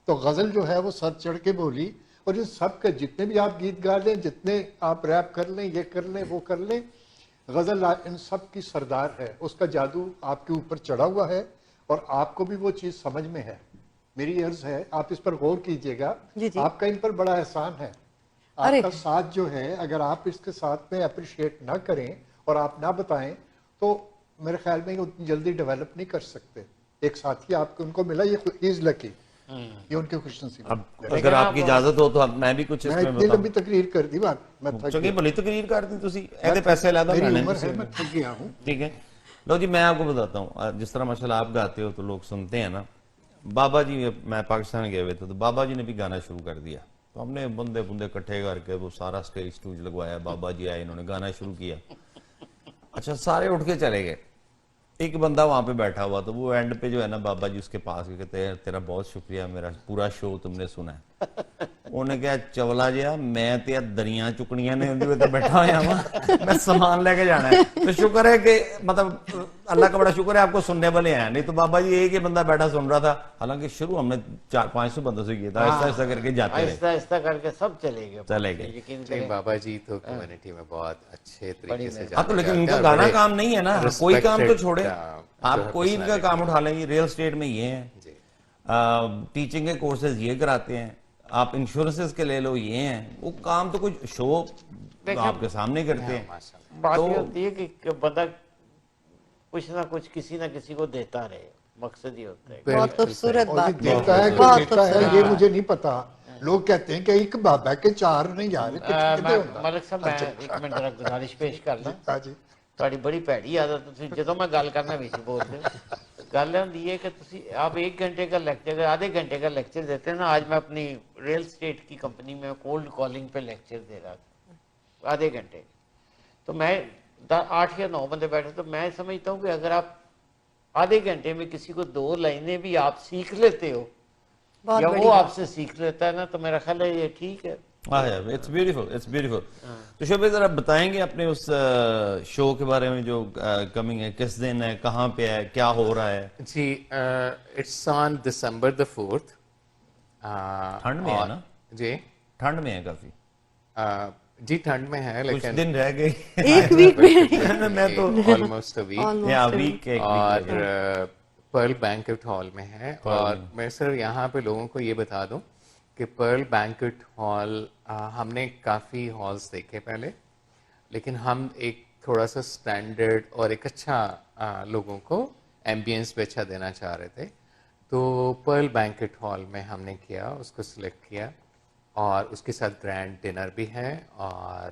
S2: तो गज़ल जो है वो सर चढ़ के बोली, और इन सब के जितने भी आप गीत गा लें, जितने आप रैप कर लें, ये कर लें, वो कर लें, गज़ल इन सब की सरदार है। उसका जादू आपके ऊपर चढ़ा हुआ है और आपको भी वो चीज़ समझ में है। मेरी अर्ज है, आप इस पर गौर कीजिएगा, आपका इन पर बड़ा एहसान है। आपका साथ जो है, अगर आप इसके साथ में अप्रिशिएट ना करें और आप ना बताएं तो मेरे ख्याल में उतनी जल्दी डेवलप नहीं कर सकते। एक साथी आपको उनको मिला, ये इज लकी, ये उनकी खुशनसीबी।
S1: अब अगर आपकी इजाजत हो तो मैं भी कुछ इसमें
S2: इतनी लंबी तकरीर कर दी बात, मैं थक
S1: चंगी भली तकरीर कर दी तुसी ਇਹਦੇ पैसे ला दो,
S2: मेरी उम्र है, मैं थक गया हूं।
S1: ठीक है, लो जी मैं आपको बताता हूँ, जिस तरह माशाल्लाह आप गाते हो तो लोग सुनते हैं ना। बाबा जी, मैं पाकिस्तान गए हुए थे तो बाबा जी ने भी गाना शुरू कर दिया, तो हमने बंदे बुंदे इकट्ठे करके वो सारा स्टेज स्टूज लगवाया, बाबा जी आए, इन्होंने गाना शुरू किया। अच्छा, सारे उठ के चले गए, एक बंदा वहां पे बैठा हुआ, तो वो एंड पे जो है ना बाबा जी उसके पास गए, कहते हैं तेरा बहुत शुक्रिया, मेरा पूरा शो तुमने सुना है। उन्हें क्या चवला जिया, मैं ते दरिया चुकनिया ने तो बैठा हुआ वहां, मैं सामान लेके जाना है। तो शुक्र है कि मतलब अल्लाह का बड़ा शुक्र है आपको सुनने वाले हैं, नहीं तो बाबा जी एक ही बंदा बैठा सुन रहा था। हालांकि शुरू हमने 400-500 बंदों से किया था, ऐसा ऐसा करके जाते रहे,
S4: ऐसा ऐसा करके सब चले गए।
S3: लेकिन बाबा जी तो कम्युनिटी में बहुत अच्छे तरीके से जाते हैं।
S1: तो लेकिन उनका गाना काम नहीं है ना, कोई काम तो छोड़े, आप कोई इनका काम उठा लेंगे। रियल स्टेट में ये है, टीचिंग के कोर्सेज ये कराते हैं, आप इंश्योरेंसेस के ले लो, ये हैं वो काम, तो कुछ शो आपके सामने करते हैं।
S4: बात ये होती है कि बंदा कुछ ना कुछ किसी ना किसी को देता रहे, मकसद ये होता है।
S5: बहुत खूबसूरत बात
S2: देता है कि देता है ये मुझे नहीं पता। लोग कहते हैं कि एक बाबा के 4 नहीं यार,
S4: मलिक साहब मैं एक मिनट जरा गुजारिश पेश करना। ਤੁਹਾਡੀ ਬੜੀ ਭੈੜੀ ਆਦਤ, ਤੁਸੀਂ ਜਦੋਂ मैं गल करना ਵਿੱਚ बोलते हो। गल होती है कि तुसी आप 1 घंटे का लेक्चर, आधे घंटे का लेक्चर देते हैं ना। आज मैं अपनी रियल स्टेट की कंपनी में कोल्ड कॉलिंग पे लेक्चर दे रहा था आधे घंटे, तो मैं 8 या 9 बंदे बैठे, तो मैं समझता हूँ कि अगर आप आधे घंटे में किसी को 2 लाइनें भी आप सीख लेते हो या वो आपसे सीख लेता है ना, तो मेरा ख्याल है ये ठीक है।
S1: It's beautiful, it's beautiful. तो शोबे जरा बताएंगे अपने उस शो के बारे में जो कमिंग है, किस दिन है, कहाँ पे है, क्या हो रहा है?
S3: जी, इट्स ऑन December 4th।
S1: ठंड में है ना
S3: जी?
S1: ठंड में है काफी।
S3: जी ठंड में है, लेकिन
S1: कुछ दिन रह गए,
S5: एक वीक में
S1: मैं तो
S3: ऑलमोस्ट अ वीक, और पर्ल बैंक्वेट हॉल में है। और मैं सर यहाँ पे लोगों को ये बता दूं कि पर्ल बैंक्वेट हॉल, हमने काफ़ी हॉल्स देखे पहले, लेकिन हम एक थोड़ा सा स्टैंडर्ड और एक अच्छा लोगों को एम्बियंस भी अच्छा देना चाह रहे थे। तो पर्ल बैंक्वेट हॉल में हमने किया, उसको सिलेक्ट किया, और उसके साथ ग्रैंड डिनर भी है, और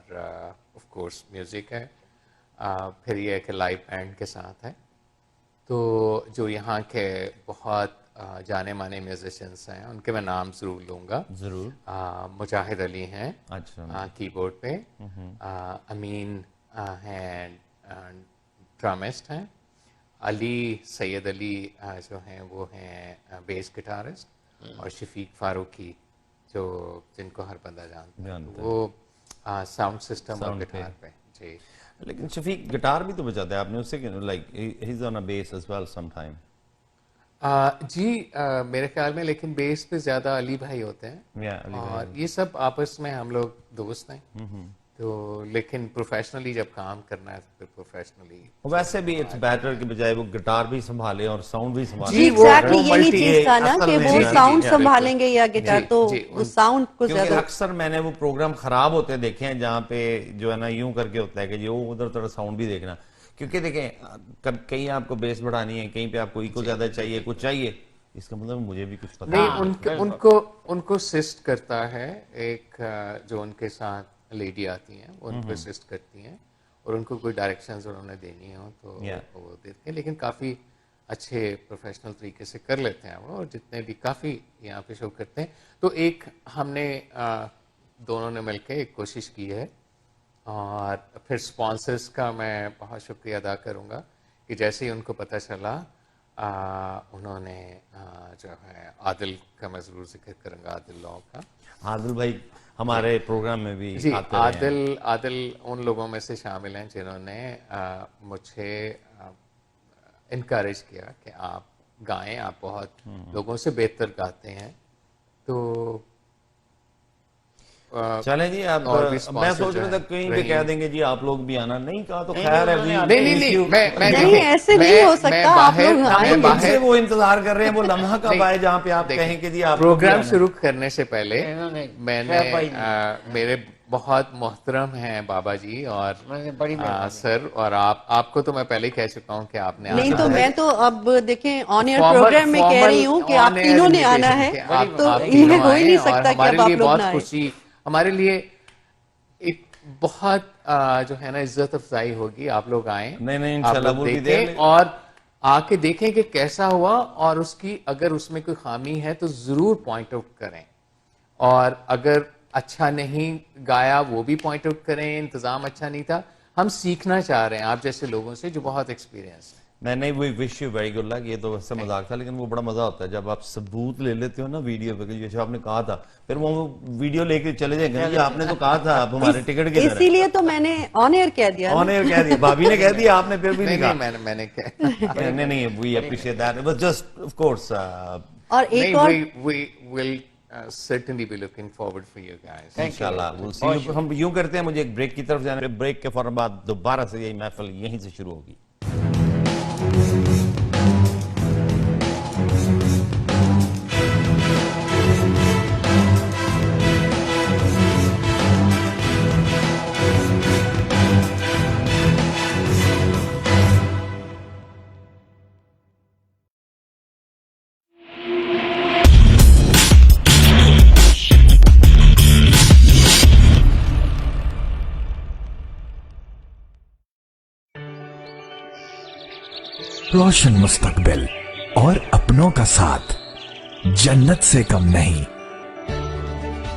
S3: ऑफ कोर्स म्यूज़िक है, फिर ये है कि लाइव बैंड के साथ है। तो जो यहाँ के बहुत जाने माने म्यूजिशियंस हैं, उनके मैं नाम जरूर लूँगा।
S1: जरूर।
S3: मुजाहिद अली हैं,
S1: अच्छा,
S3: कीबोर्ड पे, अमीन हैं, ड्रामिस्ट हैं, अली सैयद अली जो हैं वो हैं बेस गिटारिस्ट, और शफीक फारूकी जो जिनको हर बंदा जानता है, वो साउंड सिस्टम और गिटार पे। जी,
S1: लेकिन शफीक गिटार भी तो बजाता है, आपने उससे like he is on a base as well some time.
S3: जी, मेरे ख्याल में, लेकिन बेस पे ज्यादा अली भाई होते हैं, और ये सब आपस में हम लोग दोस्त हैं। तो लेकिन प्रोफेशनली जब काम करना है तो फिर प्रोफेशनली।
S1: वैसे भी इट्स बेटर कि बजाय वो गिटार भी संभाले और साउंड भी संभाले।
S5: जी, एग्जैक्टली यही चीज था ना कि वो साउंड संभालेंगे या गिटार, तो वो साउंड को ज्यादा।
S1: अक्सर मैंने वो प्रोग्राम खराब होते देखे हैं जहाँ पे जो है ना यूं करके होता है कि जो उधर उधर साउंड भी देखना, क्योंकि देखें कहीं आपको बेस बढ़ानी है, कहीं पे आपको इको ज्यादा चाहिए, कुछ चाहिए, इसका मतलब मुझे भी कुछ पता
S3: नहीं। उनको असिस्ट करता है एक जो उनके साथ लेडी आती हैं, वो उनको असिस्ट करती हैं, और उनको कोई डायरेक्शंस उन्होंने देनी हो तो वो देते हैं, लेकिन काफ़ी अच्छे प्रोफेशनल तरीके से कर लेते हैं वो, और जितने भी काफ़ी यहाँ पे शो करते हैं। तो एक हमने दोनों ने मिलकर एक कोशिश की है, और फिर स्पॉन्सर्स का मैं बहुत शुक्रिया अदा करूँगा कि जैसे ही उनको पता चला, उन्होंने जो है आदिल का मैं ज़रूर जिक्र करूँगा, आदिल लॉ का।
S1: आदिल भाई हमारे प्रोग्राम में भी
S3: जी, आदिल उन लोगों में से शामिल हैं जिन्होंने मुझे इनकरेज किया कि आप गाएं, आप बहुत लोगों से बेहतर गाते हैं। तो
S1: चले जी आप
S3: और भी
S1: मैं
S3: sponsor
S1: सोच
S3: जो
S1: रहा था
S3: हैं,
S1: कहीं पे
S3: रही
S1: कह
S3: हैं।
S1: देंगे जी आप लोग भी आना, नहीं कहा तो
S4: नहीं,
S1: खैर है
S4: उन्होंने
S1: जी।
S3: नहीं मैं
S5: नहीं, ऐसे नहीं हो सकता, आप लोग आएंगे।
S1: कब से वो इंतजार कर रहे हैं, वो लम्हा कब आए जहाँ पे आप
S3: देखिए,
S1: कहें कि जी आप लोग भी
S3: प्रोग्राम
S1: आना।
S3: शुरू करने से पहले
S4: इन्होंने
S3: मैंने
S4: खैर भाई ने।
S3: मेरे बहुत मोहतरम हैं बाबा जी और
S4: मैंने बड़ी मेहरबानी।
S3: सर, और आपको तो मैं पहले ही कह चुका हूँ कि आपने
S5: नहीं
S3: आना
S5: तो
S3: है।
S5: मैं तो अब देखें ऑन एयर
S3: Formal-
S5: प्रोग्राम में कह रही हूँ कि आप
S3: on-air
S5: तीनों ने आना
S3: invitation
S5: है,
S3: के
S5: तो
S3: आप
S5: ये
S3: तीनों
S5: हो ही नहीं
S3: आए और
S5: सकता कि
S3: हमारे
S5: अब आप
S3: लिए
S5: लोग
S3: बहुत
S5: ना आए।
S3: खुशी, हमारे लिए एक बहुत जो है ना इज्जत अफजाई होगी, आप लोग आए,
S1: नहीं,
S3: आप
S1: इंशाल्लाह
S3: लोग
S1: वो भी
S3: देखें
S1: दें।
S3: और आके देखें कि कैसा हुआ, और उसकी अगर उसमें कोई खामी है तो जरूर पॉइंट आउट करें, और अगर अच्छा नहीं गाया वो भी पॉइंट आउट करें, इंतजाम अच्छा नहीं था। हम सीखना चाह रहे हैं आप जैसे लोगों से जो बहुत एक्सपीरियंस है।
S1: नहीं we wish you very good luck. ये तो वैसे मजाक था, लेकिन वो बड़ा मजा होता है जब आप सबूत ले लेते हो ना वीडियो पे, जैसे आपने कहा था, फिर वो वीडियो लेके चले जाएंगे जी आपने तो कहा था आप हमारे टिकट के
S5: इसीलिए तो मैंने ऑन एयर कह दिया।
S1: ऑन एयर कह दिया, भाभी ने कह दिया, आपने फिर भी नहीं कहा।
S3: मैंने कहा
S1: नहीं we appreciate that, it was just of course.
S5: और एक और
S3: we will certainly be looking forward for you guys.
S1: इंशाल्लाह we'll see you। हम यूं करते हैं, मुझे एक ब्रेक की तरफ जाना है, ब्रेक के फौरन बाद दोबारा से यही महफिल यहीं से शुरू होगी।
S18: रोशन मुस्तकबिल और अपनों का साथ जन्नत से कम नहीं।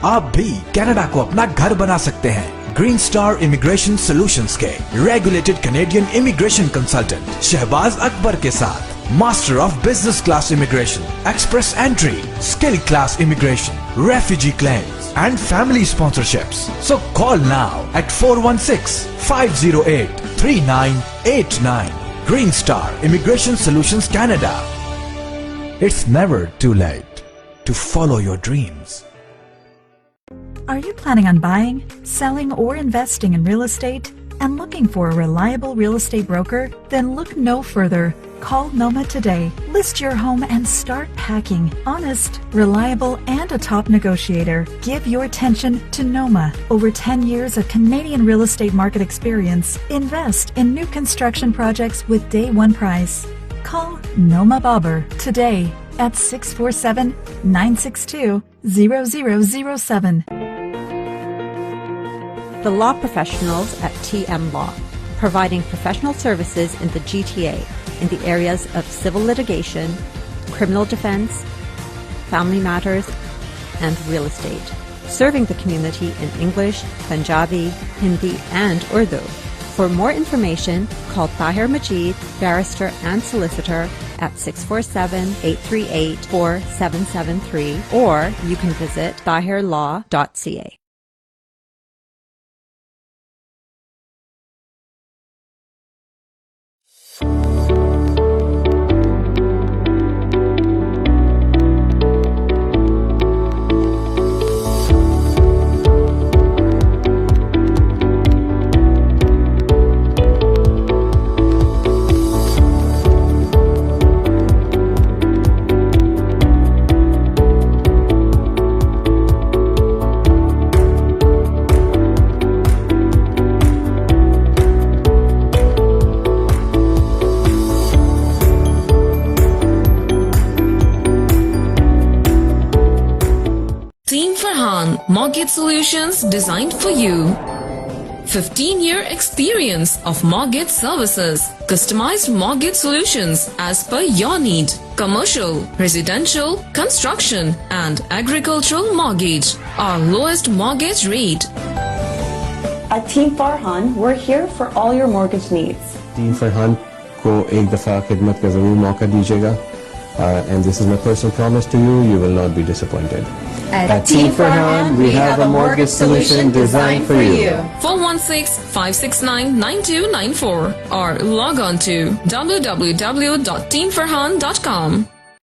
S18: आप भी कनाडा को अपना घर बना सकते हैं। ग्रीन स्टार इमिग्रेशन सॉल्यूशंस के regulated Canadian immigration consultant Shahbaz Akbar के साथ master of business class immigration, express entry, skill class immigration, refugee claims and family sponsorships. So call now at 416-508-3989. Green Star Immigration Solutions Canada. It's never too late to follow your dreams.
S19: Are you planning on buying, selling, or investing in real estate and looking for a reliable real estate broker? Then look no further. Call Noma today. List your home and start packing. Honest, reliable, and a top negotiator. Give your attention to Noma. Over 10 years of Canadian real estate market experience. Invest in new construction projects with day one price. Call Noma Bobber today at 647-962-0007.
S11: The law professionals at TM Law, providing professional services in the GTA in the areas of civil litigation, criminal defense, family matters, and real estate. Serving the community in English, Punjabi, Hindi, and Urdu. For more information, call Tahir Majid, barrister and solicitor at 647-838-4773, or you can visit tahirlaw.ca.
S6: Team Farhan Mortgage Solutions designed for you. 15-year experience of mortgage services. Customized mortgage solutions as per your need. Commercial, residential, construction and agricultural mortgage. Our lowest mortgage rate.
S20: At Team Farhan, we're here for all your mortgage needs.
S21: Team Farhan को एक दफ़ा खिदमत का ज़रूर मौका दीजिएगा, and this is my personal promise to you, you will not be disappointed.
S20: At Team Farhan, we have a mortgage solution designed for you.
S6: 416-569-9294 or log on to www.teamfarhan.com.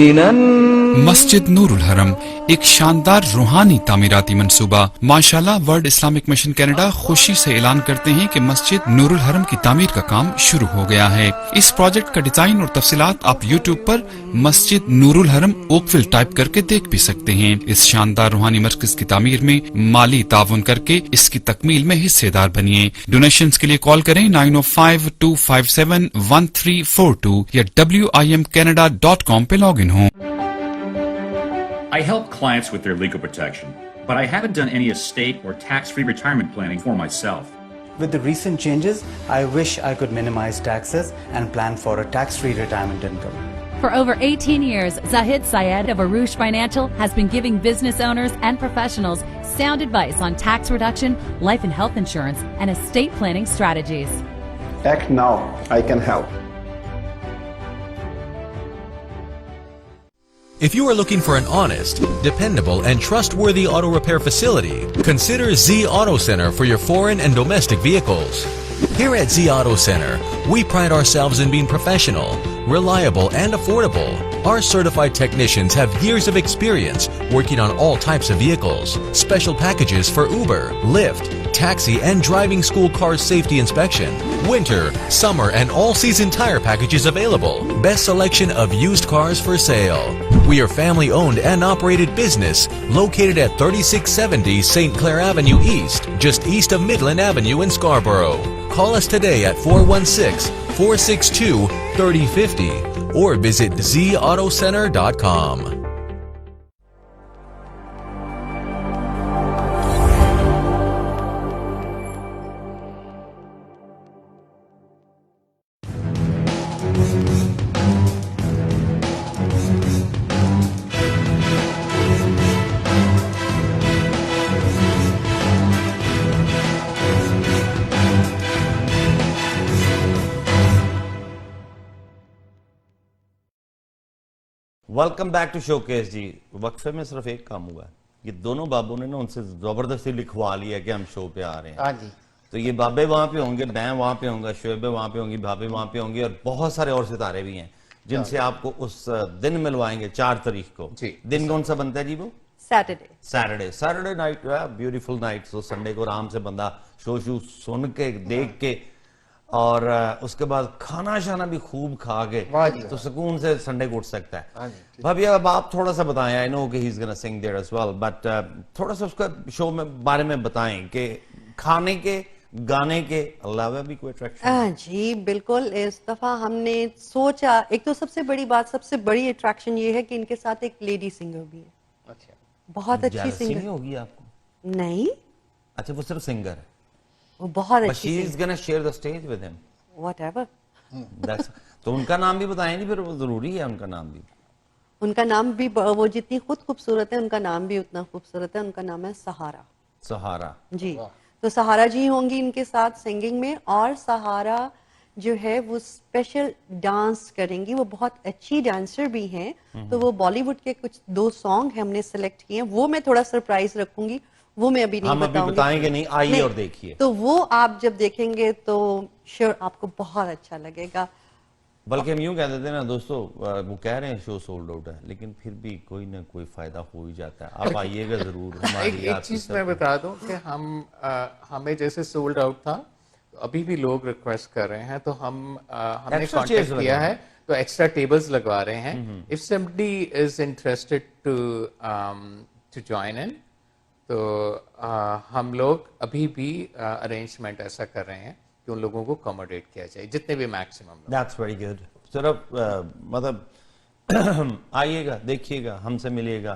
S8: मस्जिद नूरुल हरम एक शानदार रूहानी तामीराती मंसूबा। माशाल्लाह वर्ल्ड इस्लामिक मिशन कनाडा खुशी से ऐलान करते हैं कि मस्जिद नूरुल हरम की तामीर का काम शुरू हो गया है। इस प्रोजेक्ट का डिजाइन और तफसीलात आप यूट्यूब पर मस्जिद नूरुल हरम ओकविल टाइप करके देख भी सकते हैं। इस शानदार रूहानी मरकज की तामीर में माली ताउन करके इसकी तकमील में हिस्सेदार बनिए। डोनेशंस के लिए कॉल करें 9052571342 या WIMCanada.com पे लॉग इन हो।
S12: I help clients with their legal protection, but I haven't done any estate or tax-free retirement planning for myself.
S22: With the recent changes, I wish I could minimize taxes and plan for a tax-free retirement income.
S23: For over 18 years, Zahid Syed of Arush Financial has been giving business owners and professionals sound advice on tax reduction, life and health insurance, and estate planning strategies.
S24: Act now, I can help.
S25: If you are looking for an honest, dependable, and trustworthy auto repair facility, consider Z Auto Center for your foreign and domestic vehicles. Here at Z Auto Center, we pride ourselves in being professional, reliable, and affordable. Our certified technicians have years of experience working on all types of vehicles. Special packages for Uber, Lyft, taxi, and driving school car safety inspection. Winter, summer, and all-season tire packages available. Best selection of used cars for sale. We are family-owned and operated business located at 3670 St. Clair Avenue East, just east of Midland Avenue in Scarborough. Call us today at 416-462-3050 or visit zautocenter.com.
S1: Welcome back to Showcase जी। वक्फे में सिर्फ एक काम हुआ है, ये दोनों बाबों ने ना उनसे जबरदस्ती लिखवा लिया कि हम शो पे आ रहे हैं।
S4: हाँ जी।
S1: तो ये बाबे वहां पे होंगे, मैं वहां पे होंगे, शोएबे वहां पे होंगी, भाभी वहां पे होंगी और बहुत सारे और सितारे भी हैं जिनसे आपको उस दिन मिलवाएंगे 4 तारीख को। दिन कौन सा बनता है जी? वो सैटरडे नाइट, ब्यूटीफुल नाइट। तो संडे को आराम से बंदा शो सुन के देख के और उसके बाद खाना शाना भी खूब खा के तो सुकून से संडे को उठ सकता है। भाभी अब आप थोड़ा सा बताएं, आई नो कि he is gonna sing there as well, but थोड़ा सा उसका शो में बारे में बताएं कि खाने के गाने के अलावा भी कोई अट्रैक्शन?
S5: जी बिल्कुल। इस दफा हमने सोचा, एक तो सबसे बड़ी बात, सबसे बड़ी अट्रैक्शन ये है कि इनके साथ एक लेडी सिंगर भी है।
S1: अच्छा,
S5: बहुत अच्छी सिंगर
S1: होगी आपको?
S5: नहीं,
S1: अच्छा वो सिर्फ सिंगर है,
S5: वो बहुत अच्छी।
S1: she is gonna share the stage with him.
S5: Whatever.
S1: तो उनका नाम भी बताएं जी, फिर वो जरूरी है उनका नाम भी।
S5: उनका नाम भी, वो जितनी खुद खूबसूरत है उनका नाम भी उतना खूबसूरत है। उनका नाम है सहारा।
S1: सहारा
S5: जी। तो सहारा जी होंगी इनके साथ सिंगिंग में, और सहारा जो है वो स्पेशल डांस करेंगी। वो बहुत अच्छी डांसर भी हैं। तो वो बॉलीवुड के कुछ 2 सॉन्ग हमने सेलेक्ट किए हैं, वो मैं थोड़ा सरप्राइज रखूंगी, वो मैं अभी नहीं बताऊंगी।
S1: अभी बताएंगे नहीं, आइए और देखिए।
S5: तो वो आप जब देखेंगे तो श्योर आपको बहुत अच्छा लगेगा।
S1: बल्कि हम यूं कह देते हैं ना दोस्तों, वो कह रहे हैं शो सोल्ड आउट है, लेकिन फिर भी कोई ना कोई फायदा हो ही जाता है। आप आइएगा जरूर।
S3: एक चीज मैं बता दूं कि हमें जैसे सोल्ड आउट था, तो अभी भी लोग रिक्वेस्ट कर रहे हैं, तो हमने कांटेक्ट किया है, तो एक्स्ट्रा टेबल्स लगवा रहे हैं। If somebody is interested to join in, तो हम लोग अभी भी अरेंजमेंट ऐसा कर रहे हैं कि उन लोगों को अकोमोडेट किया जाए जितने भी मैक्सिमम।
S1: That's very good. सिर्फ मतलब आइएगा, देखिएगा, हमसे मिलिएगा,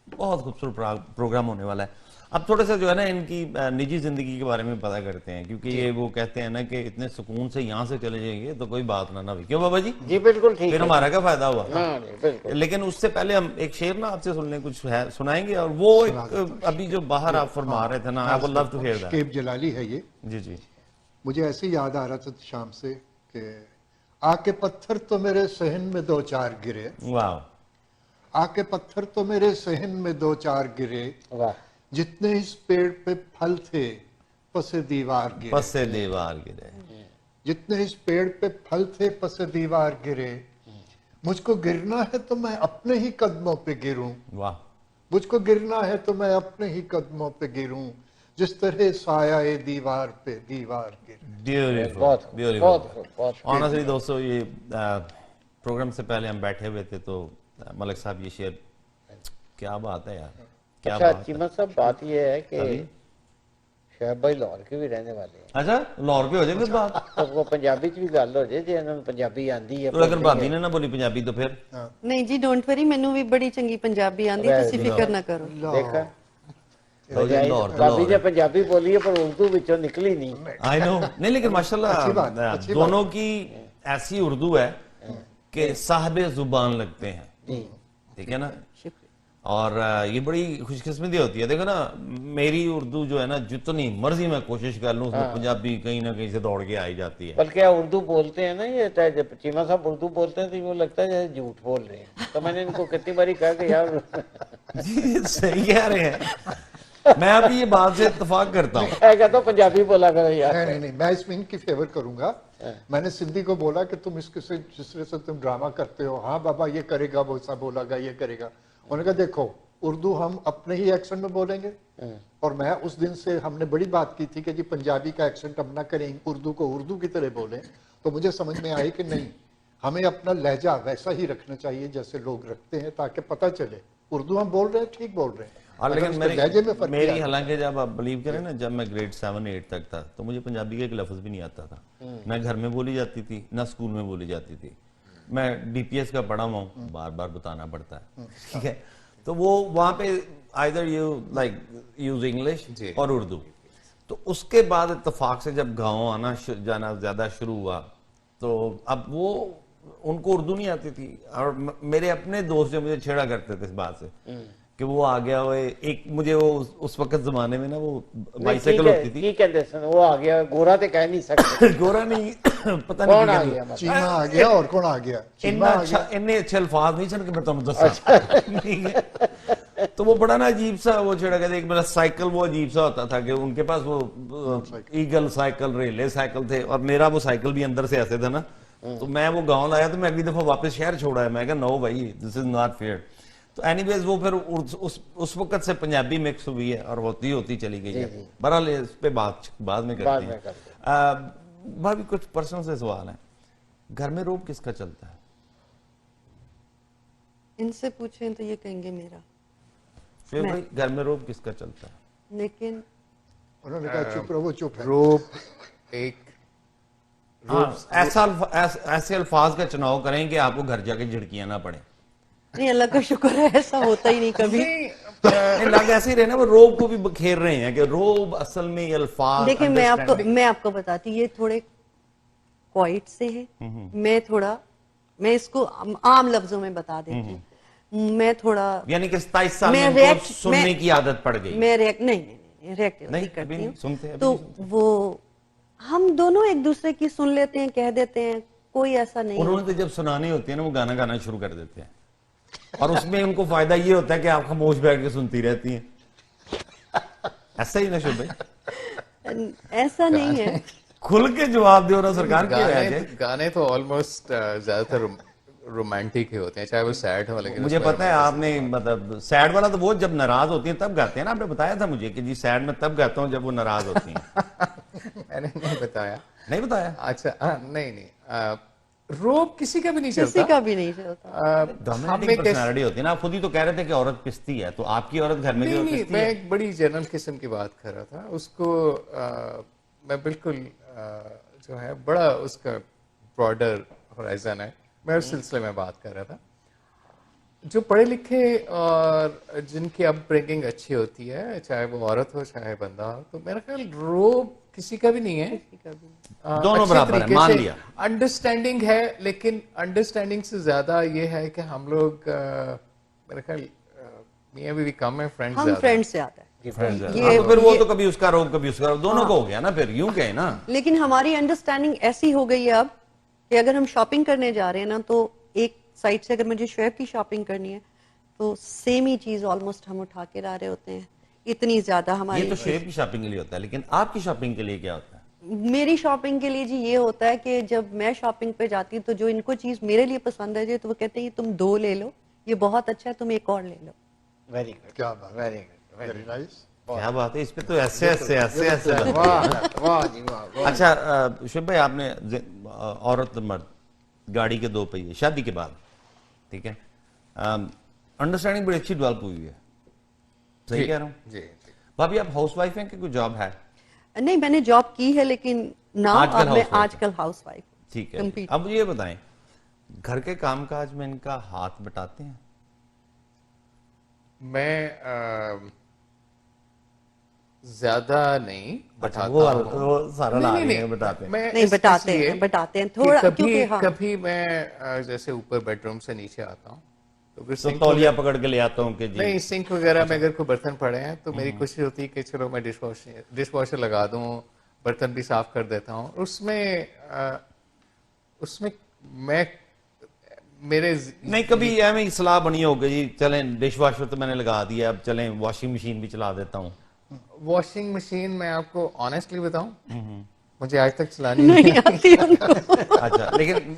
S1: बहुत खूबसूरत प्रोग्राम होने वाला है। अब थोड़ा सा जो है ना इनकी निजी जिंदगी के बारे में पता करते हैं, क्योंकि ये वो कहते हैं ना कि इतने सुकून से यहाँ से चले जाएंगे तो कोई बात ना हुई। क्यों बाबा जी?
S4: जी बिल्कुल ठीक।
S1: फिर हमारा क्या फायदा हुआ?
S4: बिल्कुल।
S1: लेकिन उससे पहले हम एक शेर ना आपसे सुनने कुछ है, सुनाएंगे। और वो एक अभी जो बाहर आप फरमा रहे थे ना, I would love to hear that.
S2: केप जलाली है ये।
S1: जी जी।
S2: मुझे ऐसे याद आ रहा था शाम से कि आके पत्थर तो मेरे सहन में 2-4 गिरे।
S1: वाह।
S2: आके पत्थर तो मेरे सहन में 2-4 गिरे, जितने इस पेड़ पे फल थे पसे दीवार गिरे।
S1: पसे दीवार गिरे।
S2: जितने इस पेड़ पे फल थे पसे दीवार गिरे, मुझको गिरना है तो मैं अपने ही कदमों पे गिरूं,
S1: वाह,
S2: मुझको गिरना है तो मैं अपने ही कदमों पे गिरूं, जिस तरह साया ए दीवार पे दीवार गिरे।
S1: ब्यूटीफुल। ऑनेस्टली दोस्तों, ये प्रोग्राम से पहले हम बैठे हुए थे तो मलिक साहब ये शेयर, क्या बात है यार, क्या
S4: अच्छा,
S1: बात है।
S4: चीमा साहब, बात ये है कि शोएब भाई लाहौर के भी रहने वाले हैं।
S1: अच्छा, लाहौर पे हो जाए बात,
S4: तो वो पंजाबी च भी गल हो जाए जे इन्होंने पंजाबी आंदी है।
S1: तो अगर भाभी ने ना बोली पंजाबी तो फिर
S5: नहीं जी, डोंट वरी, मैनू भी बड़ी चंगी पंजाबी आंदी, तुसी फिक्र ना करो।
S4: देखा भाभी ने पंजाबी बोली है पर उर्दू विचों निकली नहीं।
S1: आई नो, नहीं लेकिन माशाल्लाह दोनों की ऐसी उर्दू है कि साहिब जुबान लगते हैं, ठीक है ना। और ये बड़ी खुशकिस्मती होती है। देखो ना, मेरी उर्दू जो है ना, जितनी मर्जी मैं कोशिश कर लूँ उसमें पंजाबी कहीं ना कहीं से दौड़ के आ ही जाती है।
S4: बल्कि उर्दू बोलते हैं ना, ये जब चीमा साहब उर्दू बोलते हैं तो वो लगता है जैसे झूठ बोल रहे हैं। तो मैंने इनको कितनी बारी कहा कि यार
S1: जी सही कह रहे हैं, मैं अभी ये बात से इत्तेफाक करता हूँ।
S4: तो पंजाबी बोला करो यार।
S2: नहीं, मैं इसमें इनकी फेवर करूंगा। मैंने सिंधी को बोला कि तुम इसके से जिस तरह से तुम ड्रामा करते हो, हाँ बाबा ये करेगा, वो ऐसा बोलेगा, ये करेगा। उन्होंने कहा देखो, उर्दू हम अपने ही एक्सेंट में बोलेंगे, और मैं उस दिन से हमने बड़ी बात की थी कि जी पंजाबी का एक्सेंट हम ना करें, उर्दू को उर्दू की तरह बोलें। तो मुझे समझ में आई कि नहीं, हमें अपना लहजा वैसा ही रखना चाहिए जैसे लोग रखते हैं, ताकि पता चले उर्दू हम बोल रहे हैं, ठीक बोल रहे हैं।
S1: और लेकिन मेरी हालांकि जब आप बिलीव करें ना, जब मैं ग्रेड 7-8 तक था तो मुझे पंजाबी का एक लफ्ज भी नहीं आता था। ना घर में बोली जाती थी, ना स्कूल में बोली जाती थी। मैं डीपीएस का पढ़ा हुआ हूँ, बार बार बताना पड़ता है, ठीक है। तो वो वहां पे either you like use English और उर्दू। तो उसके बाद इत्तेफाक से जब गाँव आना जाना ज्यादा शुरू हुआ तो अब वो उनको उर्दू नहीं आती थी। और मेरे अपने दोस्त जो मुझे छेड़ा करते थे इस बात से कि वो आ गया, वो एक मुझे वो उस वक्त जमाने में ना वो बाइसाइकिल होती थी,
S4: ठीक है, वो आ गया, गोरा तो कह नहीं सकते।
S1: गोरा नहीं, पता
S4: कौन
S1: नहीं
S4: आ गया,
S2: चीमा आ गया और कौन आ गया,
S1: इन्ने अच्छे अल्फाज नहीं सन कि मैं तुम दसा। तो वो बड़ा ना अजीब सा वो छेड़ा कहते, एक मेरा साइकिल वो अजीब सा होता था कि उनके पास वो ईगल साइकिल, रेले साइकिल थे, और मेरा वो साइकिल भी अंदर से ऐसे था ना। तो मैं वो गाँव लाया तो मैं अगली दफा वापस शहर छोड़ा है, मैं कहा नो भाई, दिस इज नॉट फेयर। तो एनीवेज वो फिर उस वक्त से पंजाबी मिक्स हुई है और होती होती चली गई है। बहरहाल इस पे बात बाद में करते हैं। भाभी कुछ पर्सनल से सवाल है, घर में रोब किसका चलता है?
S5: इनसे पूछें तो ये कहेंगे मेरा।
S1: फिर भाई घर में रोब किसका चलता है?
S5: लेकिन
S2: उन्होंने कहा चुप रहो, चुप है।
S3: रोब एक
S1: ऐसे अल्फाज का चुनाव करें कि आपको घर जाके झिड़कियां ना पड़े।
S5: नहीं, अल्लाह का शुक्र है ऐसा होता ही नहीं कभी।
S1: लग ऐसे ही रहे ना, वो रोब को भी बखेर रहे हैं कि रोब असल में अल्फाज।
S5: देखिए मैं आपको बताती, ये थोड़े क्वाइट से हैं, मैं इसको आम लफ्जों में बता देती हूँ। मैं थोड़ा,
S1: यानी कि 27 साल में उनको सुनने की आदत पड़ गई।
S5: मैं रिएक्ट नहीं करती हूँ। तो वो हम दोनों एक दूसरे की सुन लेते हैं, कह देते हैं, कोई ऐसा नहीं।
S1: उन्होंने तो जब सुनानी होती है ना, वो गाना गाना शुरू कर देते हैं, और उसमें उनको फायदा ये होता है कि आप खामोश बैठ के सुनती रहती हैं। ऐसा ही ना शुभ भाई?
S5: ऐसा नहीं है,
S1: खुल के जवाब दो ना सरकार।
S3: गाने तो ऑलमोस्ट ज्यादातर रोमांटिक ही होते हैं, चाहे वो सैड हो। लेकिन
S1: मुझे पता है आपने, मतलब सैड वाला तो वो जब नाराज होती हैं तब गाते हैं ना। आपने बताया था मुझे कि जी सैड में तब गाता हूँ जब वो नाराज होती हैं।
S3: मैंने नहीं बताया।
S1: नहीं बताया?
S3: अच्छा, नहीं, रोब किसी का भी नहीं चलता,
S5: किसी का भी नहीं चलता।
S1: डोमिनेटिंग पर्सनालिटी होती है ना। आप खुद ही तो कह रहे थे कि औरत पिसती है, तो आपकी औरत घर में
S3: नहीं, मैं एक बड़ी जनरल किस्म की बात कर रहा था। उसको मैं बिल्कुल जो है बड़ा उसका ब्रॉडर होराइजन है, मैं उस सिलसिले में बात कर रहा था। जो पढ़े लिखे और जिनकी अपब्रिंगिंग अच्छी होती है, चाहे वो औरत हो चाहे बंदा हो, तो मेरा ख्याल रोब किसी का भी नहीं है,
S1: दोनों बराबर है, मान लिया।
S3: अंडरस्टैंडिंग है, लेकिन अंडरस्टैंडिंग से ज्यादा ये है कि हम लोग मेरा ख्याल मियां बीवी कम है, फ्रेंड्स
S5: हम फ्रेंड्स से आता है।
S1: तो फिर वो तो कभी उसका रोब कभी उसका रोब, दोनों को हो गया ना, फिर यूं कहे ना।
S5: लेकिन हमारी अंडरस्टैंडिंग ऐसी हो गई है अब कि अगर हम शॉपिंग करने जा रहे हैं ना, तो एक साइड से अगर मुझे शोएब की शॉपिंग करनी है तो सेम ही चीज ऑलमोस्ट हम उठा के ला रहे होते हैं। इतनी ज्यादा हमारी,
S1: ये तो शोएब की शॉपिंग के लिए होता है, लेकिन आपकी शॉपिंग के लिए क्या होता है?
S5: मेरी शॉपिंग के लिए जी ये होता है कि जब मैं शॉपिंग पे जाती हूँ तो जो इनको चीज मेरे लिए पसंद है जी तो वो कहते हैं तुम 2 ले लो, ये बहुत अच्छा है, तुम एक और ले लो।
S4: वेरी गुड,
S2: क्या बात,
S4: वेरी गुड, वेरी
S2: नाइस।
S1: क्या बात है, इस पे तो ऐसे ऐसे ऐसे ऐसे
S4: वाह जी वाह।
S1: अच्छा शुभ भाई, आपने औरत मर्द गाड़ी के 2 पहिए शादी के बाद, ठीक है, अंडरस्टैंडिंग बड़ी अच्छी डेवलप हुई है, सही कह रहा हूँ
S3: जी।
S1: भाभी आप हाउसवाइफ हैं कि कोई जॉब है?
S5: नहीं, मैंने जॉब की है लेकिन
S1: आजकल
S5: मैं आजकल हाउसवाइफ।
S1: ठीक है, अब ये बताएं घर के कामकाज में इनका हाथ बटाते हैं?
S3: मैं ज्यादा नहीं बटाता
S1: वो
S3: हूँ।
S1: सारा नहीं बताते
S3: मैं
S5: नहीं बताते हैं थोड़ा, क्योंकि हाँ।
S3: कभी मैं जैसे ऊपर बेडरूम से नीचे आता हूँ तो फिर
S1: तौलिया पकड़ के ले आता हूँ कि जी
S3: नहीं, सिंक वगैरह में अगर कोई बर्तन पड़े हैं तो मेरी कोशिश होती है कि चलो मैं डिश वॉशर लगा दूं, बर्तन भी साफ कर देता हूँ। उसमें मैं मेरे
S1: नहीं कभी में सलाह बनी होगी जी चलें डिश वॉशर तो मैंने लगा दिया, अब चलें वॉशिंग मशीन भी चला देता हूँ।
S3: वॉशिंग मशीन मैं आपको ऑनेस्टली बताऊं, मुझे आज तक चलानी नहीं आती।
S1: अच्छा, लेकिन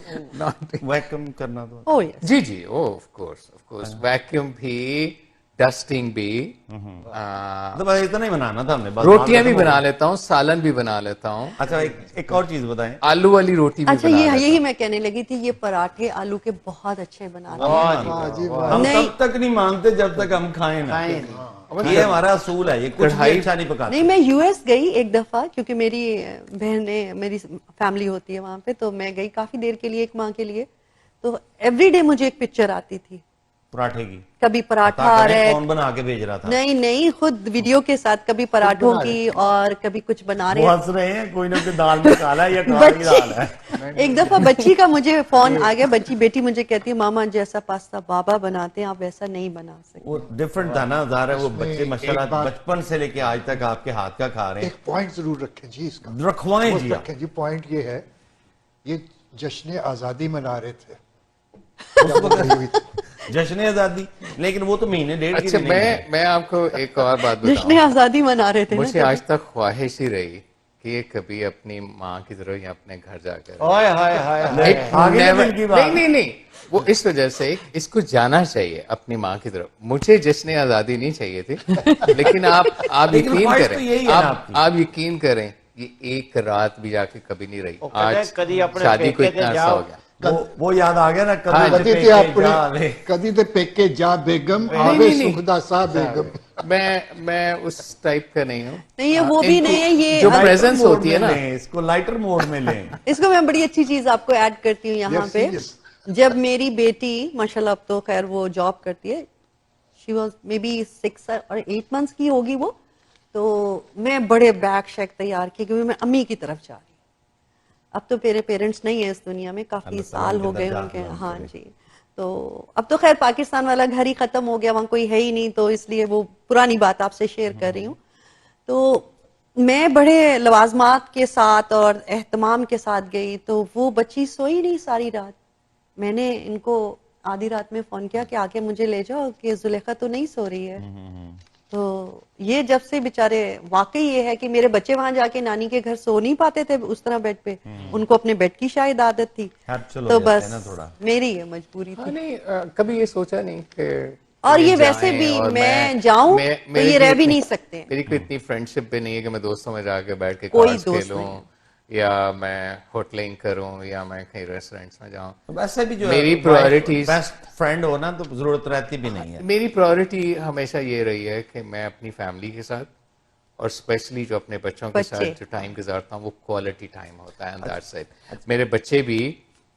S1: वैक्यूम करना तो
S3: जी ऑफ कोर्स वैक्यूम भी, डस्टिंग भी,
S1: तो बस इतना ही बनाना था हमने,
S3: रोटियां भी बना लेता हूँ, सालन भी बना लेता हूँ।
S1: अच्छा एक और चीज बताएं,
S3: आलू वाली रोटी भी
S5: अच्छा यही मैं कहने लगी थी, ये पराठे आलू के बहुत अच्छे बनाते हैं।
S1: हम तब तक नहीं मानते जब तक हम खाएं ना, ये हमारा असूल है, ये कुछ भी अच्छा नहीं पकाते।
S5: नहीं, मैं यूएस गई एक दफा, क्योंकि मेरी बहनें, मेरी फैमिली होती है वहां पे, तो मैं गई काफी देर के लिए, 1 माह के लिए, तो एवरीडे मुझे एक पिक्चर आती थी
S1: पराठे की,
S5: कभी पराठा आ रहा है,
S1: कौन बना के भेज रहा था?
S5: नहीं खुद वीडियो के साथ, कभी पराठों की और कभी कुछ बना रहे
S1: हंस रहे हैं, कोई ना कोई दाल में काला है या काली दाल है।
S5: एक दफा बच्ची का मुझे फोन आ गया, बेटी मुझे कहती है मामा जैसा पास्ता बाबा बनाते हैं आप वैसा नहीं बना सकते।
S1: वो डिफरेंट था ना, ज़ाहिर है वो बच्चे माशाल्लाह बचपन से लेके आज तक आपके हाथ का खा रहे हैं।
S2: एक पॉइंट जरूर रखें जी, इसका
S1: रखवाएं जी,
S2: रखें जी। पॉइंट ये है, ये जश्न आजादी मना रहे थे
S1: जश्न आजादी, लेकिन वो तो महीने 1.5
S3: अच्छा, मैं आपको एक और बात बताऊं,
S5: जश्न आजादी मना रहे थे।
S3: मुझे आज तक ख्वाहिश ही रही कि ये कभी अपनी माँ की तरह या अपने घर जाकर नहीं, वो इस वजह से इसको जाना चाहिए अपनी माँ की तरफ। मुझे जश्न आजादी नहीं चाहिए थी, लेकिन आप यकीन करें, आप यकीन करें ये एक रात भी जाके कभी नहीं रही। आज शादी को इतना अर्सा हो गया,
S1: वो याद आ गया ना,
S2: कदी ते पेके जा बेगम आवे सुखदा सा बेगम।
S3: मैं उस टाइप का नहीं हूँ।
S5: नहीं, ये वो भी नहीं है, ये
S3: जो प्रेजेंस होती है ना,
S1: इसको लाइटर मोड में लें।
S5: इसको मैं बड़ी अच्छी चीज आपको ऐड करती हूँ यहाँ पे। जब मेरी बेटी माशाल्लाह, अब तो खैर वो जॉब करती है, शी वाज मे बी 6 और 8 मंथ्स की होगी वो, तो मैं बड़े बैग शैग तैयार किए, क्योंकि मैं अम्मी की तरफ जा रही। अब तो मेरे पेरेंट्स नहीं है इस दुनिया में, काफी साल हो गए उनके। हाँ जी, तो अब तो खैर पाकिस्तान वाला घर ही खत्म हो गया, वहां कोई है ही नहीं, तो इसलिए वो पुरानी बात आपसे शेयर कर रही हूँ। तो मैं बड़े लवाजमात के साथ और एहतमाम के साथ गई, तो वो बच्ची सोई नहीं सारी रात। मैंने इनको आधी रात में फोन किया कि आके मुझे ले जाओ कि जुलेखा तो नहीं सो रही है। तो ये जब से बेचारे, वाकई ये है कि मेरे बच्चे वहां जाके नानी के घर सो नहीं पाते थे उस तरह बेड पे, उनको अपने बेड की शायद आदत थी, तो बस मेरी ये मजबूरी थी।
S3: नहीं, कभी ये सोचा नहीं कि,
S5: और ये वैसे भी मैं जाऊं तो ये रह भी नहीं सकते।
S3: मेरी कोई इतनी फ्रेंडशिप भी नहीं है कि मैं दोस्तों में जाके बैठ के कार्ड्स खेलूं, या मैं होटलिंग करूं, या मैं कहीं रेस्टोरेंट्स में जाऊं।
S1: वैसे भी जो
S3: मेरी प्रायोरिटी
S1: बेस्ट फ्रेंड हो ना, तो जरूरत रहती भी नहीं है।
S3: मेरी प्रायोरिटी हमेशा ये रही है कि मैं अपनी फैमिली के साथ, और स्पेशली जो अपने बच्चों के साथ जो टाइम गुजारता हूँ, वो क्वालिटी टाइम होता है, एंड दैट्स इट। मेरे बच्चे भी,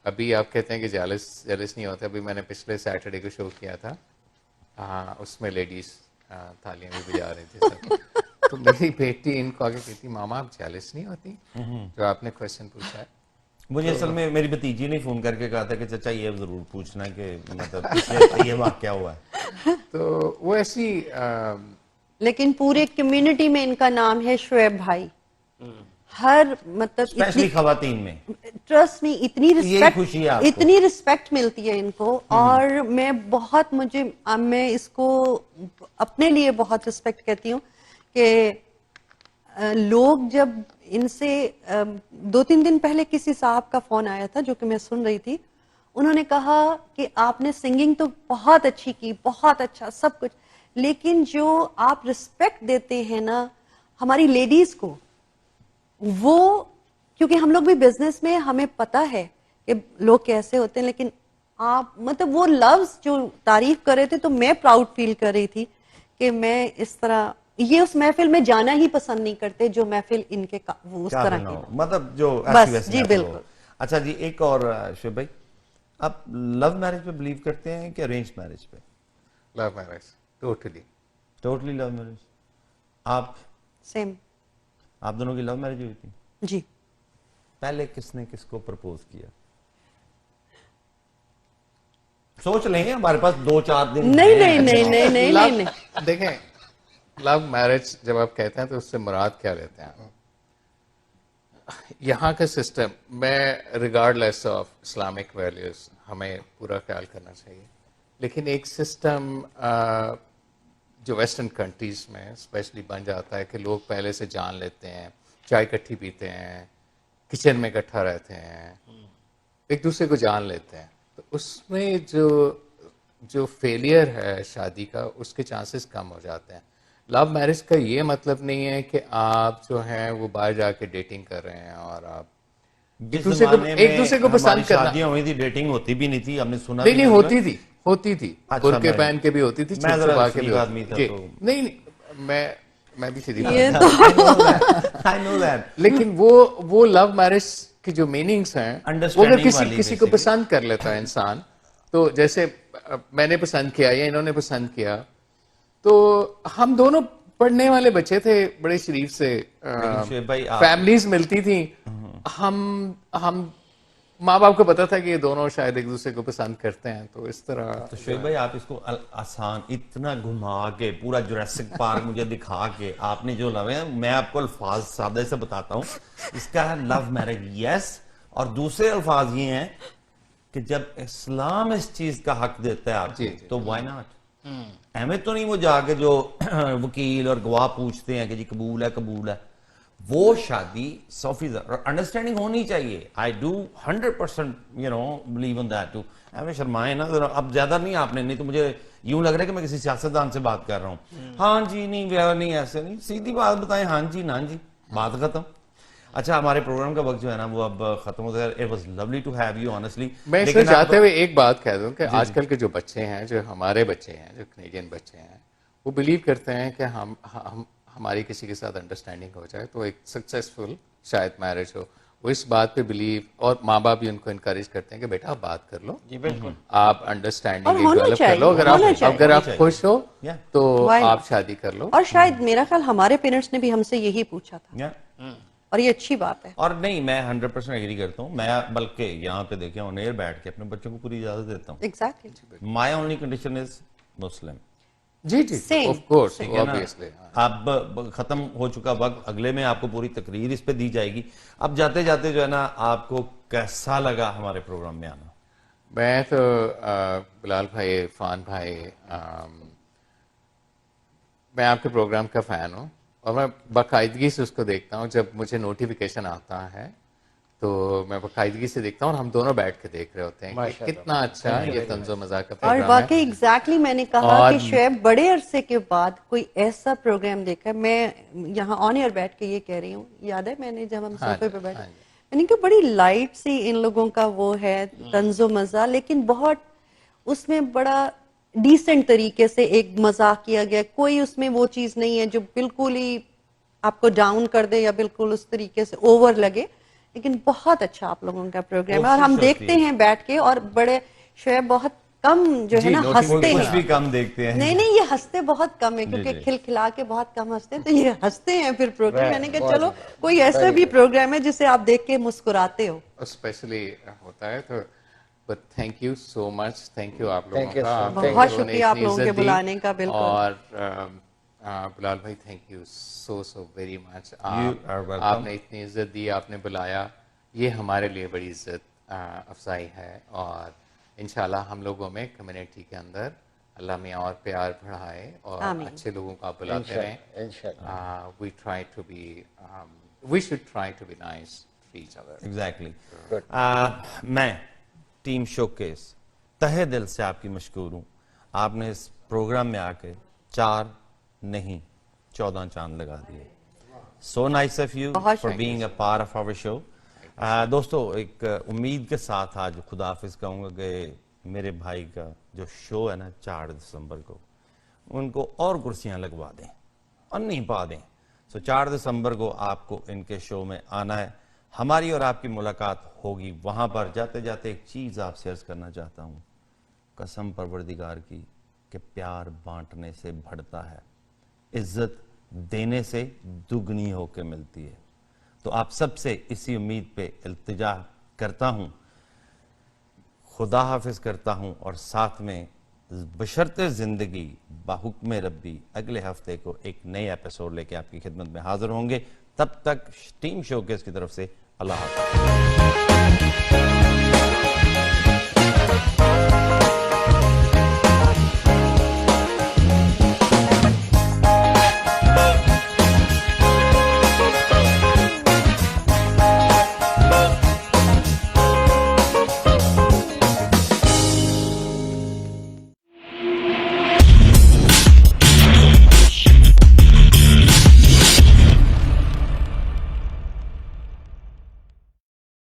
S3: अभी आप कहते हैं कि जेलस नहीं होते, अभी मैंने पिछले सैटरडे को शो किया था, उसमें लेडीज थालियां भी बजा रही थी सब। तो मेरी बेटी इनको आगे कहती, मामा आप जेलस नहीं होती, जो आपने क्वेश्चन पूछा है।
S1: मुझे असल में मेरी भतीजी ने फोन करके कहा था कि चाचा ये जरूर पूछना कि मतलब ये वाकया हुआ है।
S3: तो वो ऐसी
S5: लेकिन पूरे कम्युनिटी में इनका नाम है शुएब भाई। हर मतलब
S1: स्पेशली खवातीन में,
S5: ट्रस्ट में इतनी रिस्पेक्ट मिलती है इनको। और मैं इसको अपने लिए बहुत रिस्पेक्ट कहती हूँ कि लोग जब इनसे 2-3 दिन पहले किसी साहब का फोन आया था जो कि मैं सुन रही थी। उन्होंने कहा कि आपने सिंगिंग तो बहुत अच्छी की, बहुत अच्छा सब कुछ, लेकिन जो आप रिस्पेक्ट देते हैं ना हमारी लेडीज को, वो क्योंकि हम लोग भी बिजनेस में हमें पता है कि लोग कैसे होते हैं, लेकिन आप मतलब वो लफ्ज जो तारीफ कर रहे थे तो मैं प्राउड फील कर रही थी कि मैं इस तरह ये उस महफिल में जाना ही पसंद नहीं करते जो महफिल इनके वो उस तरह की,
S1: मतलब जो
S5: बस
S1: वैसी
S5: जी
S1: आप
S5: बिल्कुल।
S1: लोग। अच्छा जी, एक और शुभ भाई, आप लव मैरिज पे बिलीव करते हैं कि अरेंज मैरिज पे?
S3: Love marriage, totally
S1: love marriage. आप
S5: सेम?
S1: आप दोनों की लव मैरिज हुई थी
S5: जी।
S1: पहले किसने किसको प्रपोज किया? सोच लेंगे, हमारे पास 2-4 दिन
S5: नहीं नहीं नहीं नहीं नहीं नहीं नहीं।
S3: देखें, लव मैरिज जब आप कहते हैं तो उससे मुराद क्या लेते हैं? यहाँ का सिस्टम में रिगार्डलेस ऑफ इस्लामिक वैल्यूज हमें पूरा ख्याल करना चाहिए, लेकिन एक सिस्टम जो वेस्टर्न कंट्रीज में स्पेशली बन जाता है कि लोग पहले से जान लेते हैं, चाय इकट्ठी पीते हैं, किचन में इकट्ठा रहते हैं, एक दूसरे को जान लेते हैं, तो उसमें जो फेलियर है शादी का उसके चांसेस कम हो जाते हैं। लव मैरिज का ये मतलब नहीं है कि आप जो हैं वो बाहर जाके डेटिंग कर रहे हैं और आप एक दूसरे को पसंद करना।
S1: शादियां हुई थी, डेटिंग होती भी नहीं थी, हमने सुना
S3: नहीं होती थी
S1: अच्छा,
S3: बुर्के पहन के भी होती थी,
S1: मैं जरा
S3: के भी
S1: आदमी था तो
S3: नहीं मैं भी सीधी
S1: I know that।
S3: लेकिन वो लव मैरिज की जो मीनिंग्स हैं वो अगर किसी को पसंद कर लेता है इंसान, तो जैसे मैंने पसंद किया या इन्होंने पसंद किया, तो हम दोनों पढ़ने वाले बच्चे थे, बड़े शरीफ से फैमिलीज मिलती थी, हम माँ बाप को पता था कि ये दोनों शायद एक दूसरे को पसंद करते हैं, तो इस तरह।
S1: तो शोएब भाई आप इसको आसान इतना घुमा के पूरा जुरासिक पार्क मुझे दिखा के आपने जो लव है, मैं आपको अल्फाज सादे से बताता हूँ, इसका है लव मैरिज यस, और दूसरे अल्फाज ये हैं कि जब इस्लाम इस चीज का हक देता है आपको तो व्हाई नॉट। हमें तो नहीं वो जाके जो वकील और गवाह पूछते हैं कि जी कबूल है, वो शादी 100% अंडरस्टैंडिंग होनी चाहिए। I do 100% believe in that too. हमें शर्माए ना जरा, अब ज्यादा नहीं आपने, नहीं तो मुझे यूं लग रहा है कि मैं किसी सियासतदान से बात कर रहा हूँ। हाँ जी नहीं ऐसे नहीं, सीधी बात बताएं, हाँ जी ना जी, बात खत्म। अच्छा, हमारे प्रोग्राम का वक्त जो है ना वो अब खत्म हो गया। It was lovely to have you honestly.
S3: मैं इसमें चाहते हुए एक बात कह दूं कि आजकल के जो बच्चे हैं, जो हमारे बच्चे हैं, जो कनेडियन बच्चे हैं, वो बिलीव करते हैं कि हम हमारी किसी के साथ अंडरस्टैंडिंग हो जाए तो एक सक्सेसफुल शायद मैरिज हो। वो इस बात पे बिलीव, और माँ बाप भी उनको इनकरेज करते हैं कि बेटा आप बात कर लो, जी बिल्कुल, आप अंडरस्टैंडिंग डेवलप कर लो, अगर आप खुश हो तो आप शादी कर लो।
S5: और शायद मेरा ख्याल हमारे पेरेंट्स ने भी हमसे यही पूछा था, और ये अच्छी बात है।
S1: और नहीं, मैं 100% एग्री करता हूँ। मैं बल्कि यहाँ पे देखे ऑन एयर बैठ के अपने बच्चों को पूरी इजाजत देता हूँ।
S5: Exactly.
S1: My only condition is मुस्लिम।
S3: जी ऑफ कोर्स, ऑब्वियसली।
S1: अब खत्म हो चुका वक्त, अगले में आपको पूरी तकरीर इस पे दी जाएगी। अब जाते जाते जो है ना, आपको कैसा लगा हमारे प्रोग्राम में आना?
S3: मैं तो बिलाल भाई, इरफान भाई, मैं आपके प्रोग्राम का फैन हूँ और मैं बाकायदगी से उसको देखता हूँ। जब मुझे नोटिफिकेशन आता है तो मैं बाकायदगी से देखता हूँ और हम दोनों बैठ के देख रहे होते हैं कि कितना अच्छा ये तंज़ो मज़ाक का प्रोग्राम है।
S5: और वाकई एग्जैक्टली मैंने कहा कि शोएब बड़े अरसे के बाद कोई ऐसा प्रोग्राम देखा। मैं यहाँ ऑन एयर बैठ के ये कह रही हूँ, याद है मैंने जब हम सोफे पे बैठे, मैंने कहा बड़ी लाइट सी इन लोगों का वो है तंज़ो मज़ा, लेकिन बहुत उसमें बड़ा डिसेंट तरीके से एक मजाक किया गया। कोई उसमें वो चीज नहीं है जो बिल्कुल ही आपको डाउन कर दे या बिल्कुल उस तरीके से ओवर लगे। लेकिन बहुत अच्छा आप लोगों का प्रोग्राम है और हम देखते हैं बैठ के, और बड़े शोएब बहुत कम जो है ना हंसते हैं,
S1: भी कम देखते हैं।
S5: नहीं ये हंसते बहुत कम है क्योंकि खिलखिला के बहुत कम हंसते हैं, तो ये हंसते हैं फिर प्रोग्राम। मैंने कहा चलो कोई ऐसा भी प्रोग्राम है जिसे आप देख के मुस्कुराते हो,
S3: स्पेशली होता है। तो But thank you so much, thank you आप लोगों का,
S5: बहुत शुक्रिया आप लोगों के बुलाने का। बिल्कुल।
S3: और बिलाल भाई thank you so very much। आपने इतनी इज्जत दी, आपने बुलाया, ये हमारे लिए बड़ी इज्जत अफजाई है। और इंशाल्लाह हम लोगों में कम्युनिटी के अंदर अल्लाह में और प्यार बढ़ाए और अच्छे लोगों को आप बुलाते रहें। We try to be We should try to be nice to each other.
S1: Exactly. मैं टीम शोकेस तहे दिल से आपकी मशकूर हूँ। आपने इस प्रोग्राम में आके 4 नहीं 14 चांद लगा दिए। So nice of you for being a part of our show. दोस्तों, एक उम्मीद के साथ आज खुदाफिज कहूँगा कि मेरे भाई का जो शो है ना 4 दिसंबर को, उनको और कुर्सियाँ लगवा दें और नहीं पा दें। So 4 दिसंबर को आपको इनके शो में आना है। हमारी और आपकी मुलाकात होगी वहाँ पर। जाते जाते एक चीज़ आपसे अर्ज करना चाहता हूँ, कसम परवरदिगार की कि प्यार बांटने से बढ़ता है, इज्जत देने से दुगनी होकर मिलती है। तो आप सबसे इसी उम्मीद पे इल्तिजा करता हूँ, खुदा हाफिज करता हूँ और साथ में बशर्ते ज़िंदगी बाहुक्म रब्बी अगले हफ्ते को एक नए एपिसोड लेके आपकी खिदमत में हाजिर होंगे। तब तक टीम शोकेस की तरफ से अल्लाह हाफ़िज़।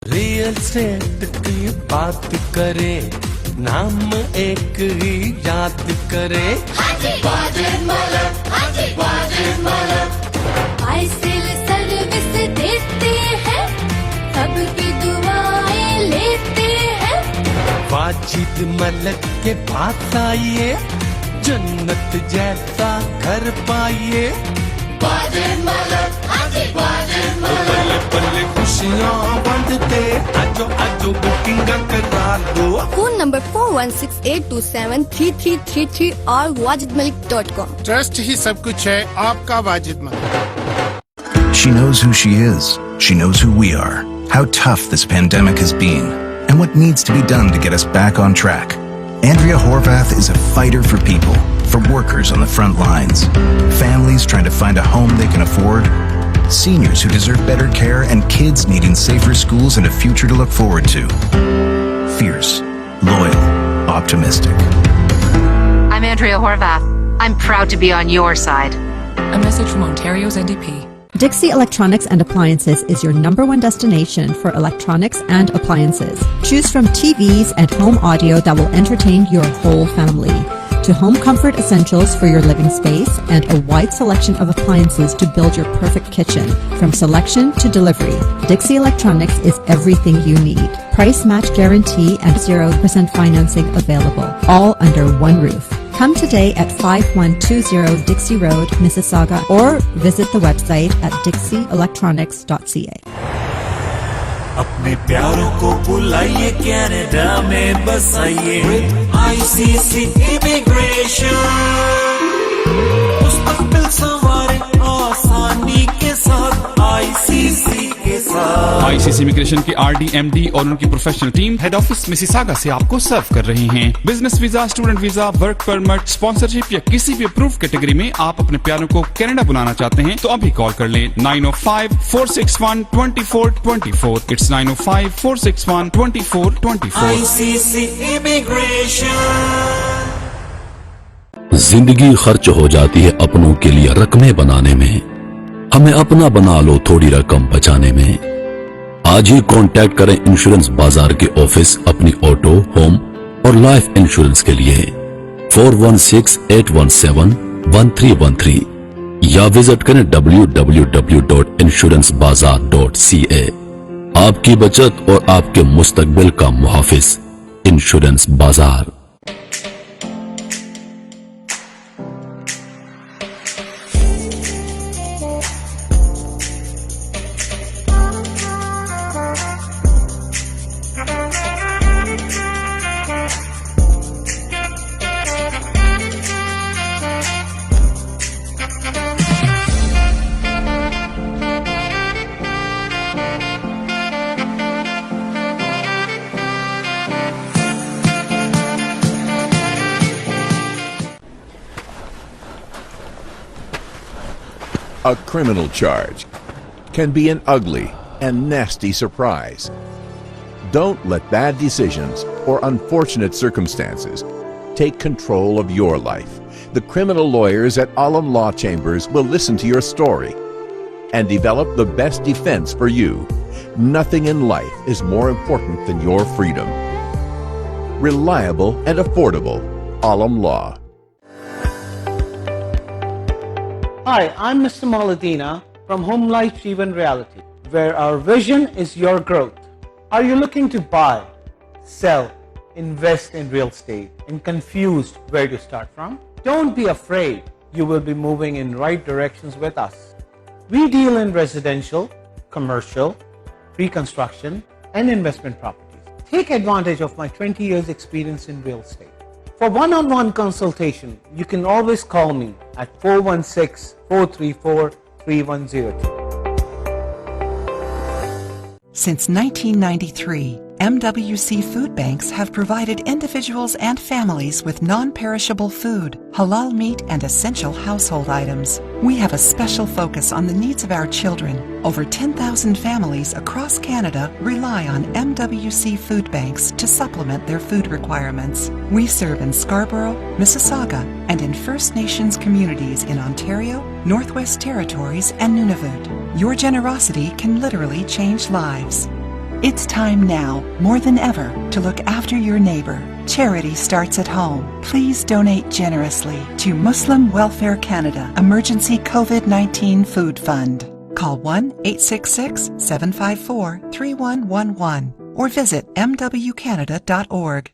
S7: रियल एस्टेट की बात करे, नाम एक ही याद करे।
S9: आईसेल सर्विस देते हैं, सबकी दुआएं लेते हैं।
S7: वाजिद मलक के पास आइए, जन्नत जैसा घर पाइए। बल्ले बल्ले खुशियाँ बांटते, आजो आजो बुकिंग करा लो।
S9: फोन नंबर 4168273333 और wajidmalik.com।
S10: ट्रस्ट ही सब कुछ है आपका Wajid Malik.
S18: She knows who she is. She knows who we are. How tough this pandemic has been, and what needs to be done to get us back on track. Andrea Horvath is a fighter for people, for workers on the front lines, families trying to find a home they can afford, seniors who deserve better care, and kids needing safer schools and a future to look forward to. Fierce, loyal, optimistic.
S13: I'm Andrea Horvath. I'm proud to be on your side.
S6: A message from Ontario's NDP.
S11: Dixie Electronics and Appliances is your #1 destination for electronics and appliances. Choose from TVs and home audio that will entertain your whole family, to home comfort essentials for your living space, and a wide selection of appliances to build your perfect kitchen. From selection to delivery, Dixie Electronics is everything you need. Price match guarantee and 0% financing available, all under one roof. Come today at 5120 Dixie Road, Mississauga, or visit the website at dixieelectronics.ca.
S7: अपने प्यारों को बुलाइए, Canada में बसाइए। ICC immigration मुस्तकबिल संवारे आसानी के साथ, ICC के साथ।
S8: ICC इमिग्रेशन की RD, MD और उनकी professional team head office Mississauga से आपको सर्व कर रही हैं। Business visa, student visa, work permit, sponsorship या किसी भी अप्रूव कैटेगरी में आप अपने प्यारों को कनाडा बुलाना चाहते हैं तो अभी कॉल कर लें 905-461-2424। इट्स 905-461-2424।
S7: ICC immigration.
S16: जिंदगी खर्च हो जाती है अपनों के लिए रकमें बनाने में, हमें अपना बना लो थोड़ी रकम बचाने में। आज ही कांटेक्ट करें इंश्योरेंस बाजार के ऑफिस अपनी ऑटो, होम और लाइफ इंश्योरेंस के लिए 4168171313 या विजिट करें www.insurancebazar.ca। आपकी बचत और आपके मुस्तकबिल का मुहाफिज इंश्योरेंस बाजार।
S26: A criminal charge,
S14: can be an ugly and nasty surprise. Don't let bad decisions or unfortunate circumstances take control of your life. The criminal lawyers at Alam Law Chambers will listen to your story and develop the best defense for you. Nothing in life is more important than your freedom. Reliable and affordable. Alam Law.
S15: Hi, I'm Mr. Maladina from Home Life Jeevan Reality, where our vision is your growth. Are you looking to buy, sell, invest in real estate and confused where to start from? Don't be afraid. You will be moving in right directions with us. We deal in residential, commercial, pre-construction and investment properties. Take advantage of my 20 years experience in real estate. For one-on-one consultation, you can always call me at 416-434-3102.
S17: Since 1993, MWC Food Banks have provided individuals and families with non-perishable food, halal meat, and essential household items. We have a special focus on the needs of our children. Over 10,000 families across Canada rely on MWC Food Banks to supplement their food requirements. We serve in Scarborough, Mississauga, and in First Nations communities in Ontario, Northwest Territories, and Nunavut. Your generosity can literally change lives. It's time now, more than ever, to look after your neighbor. Charity starts at home. Please donate generously to Muslim Welfare Canada Emergency COVID-19 Food Fund. Call 1-866-754-3111 or visit mwcanada.org.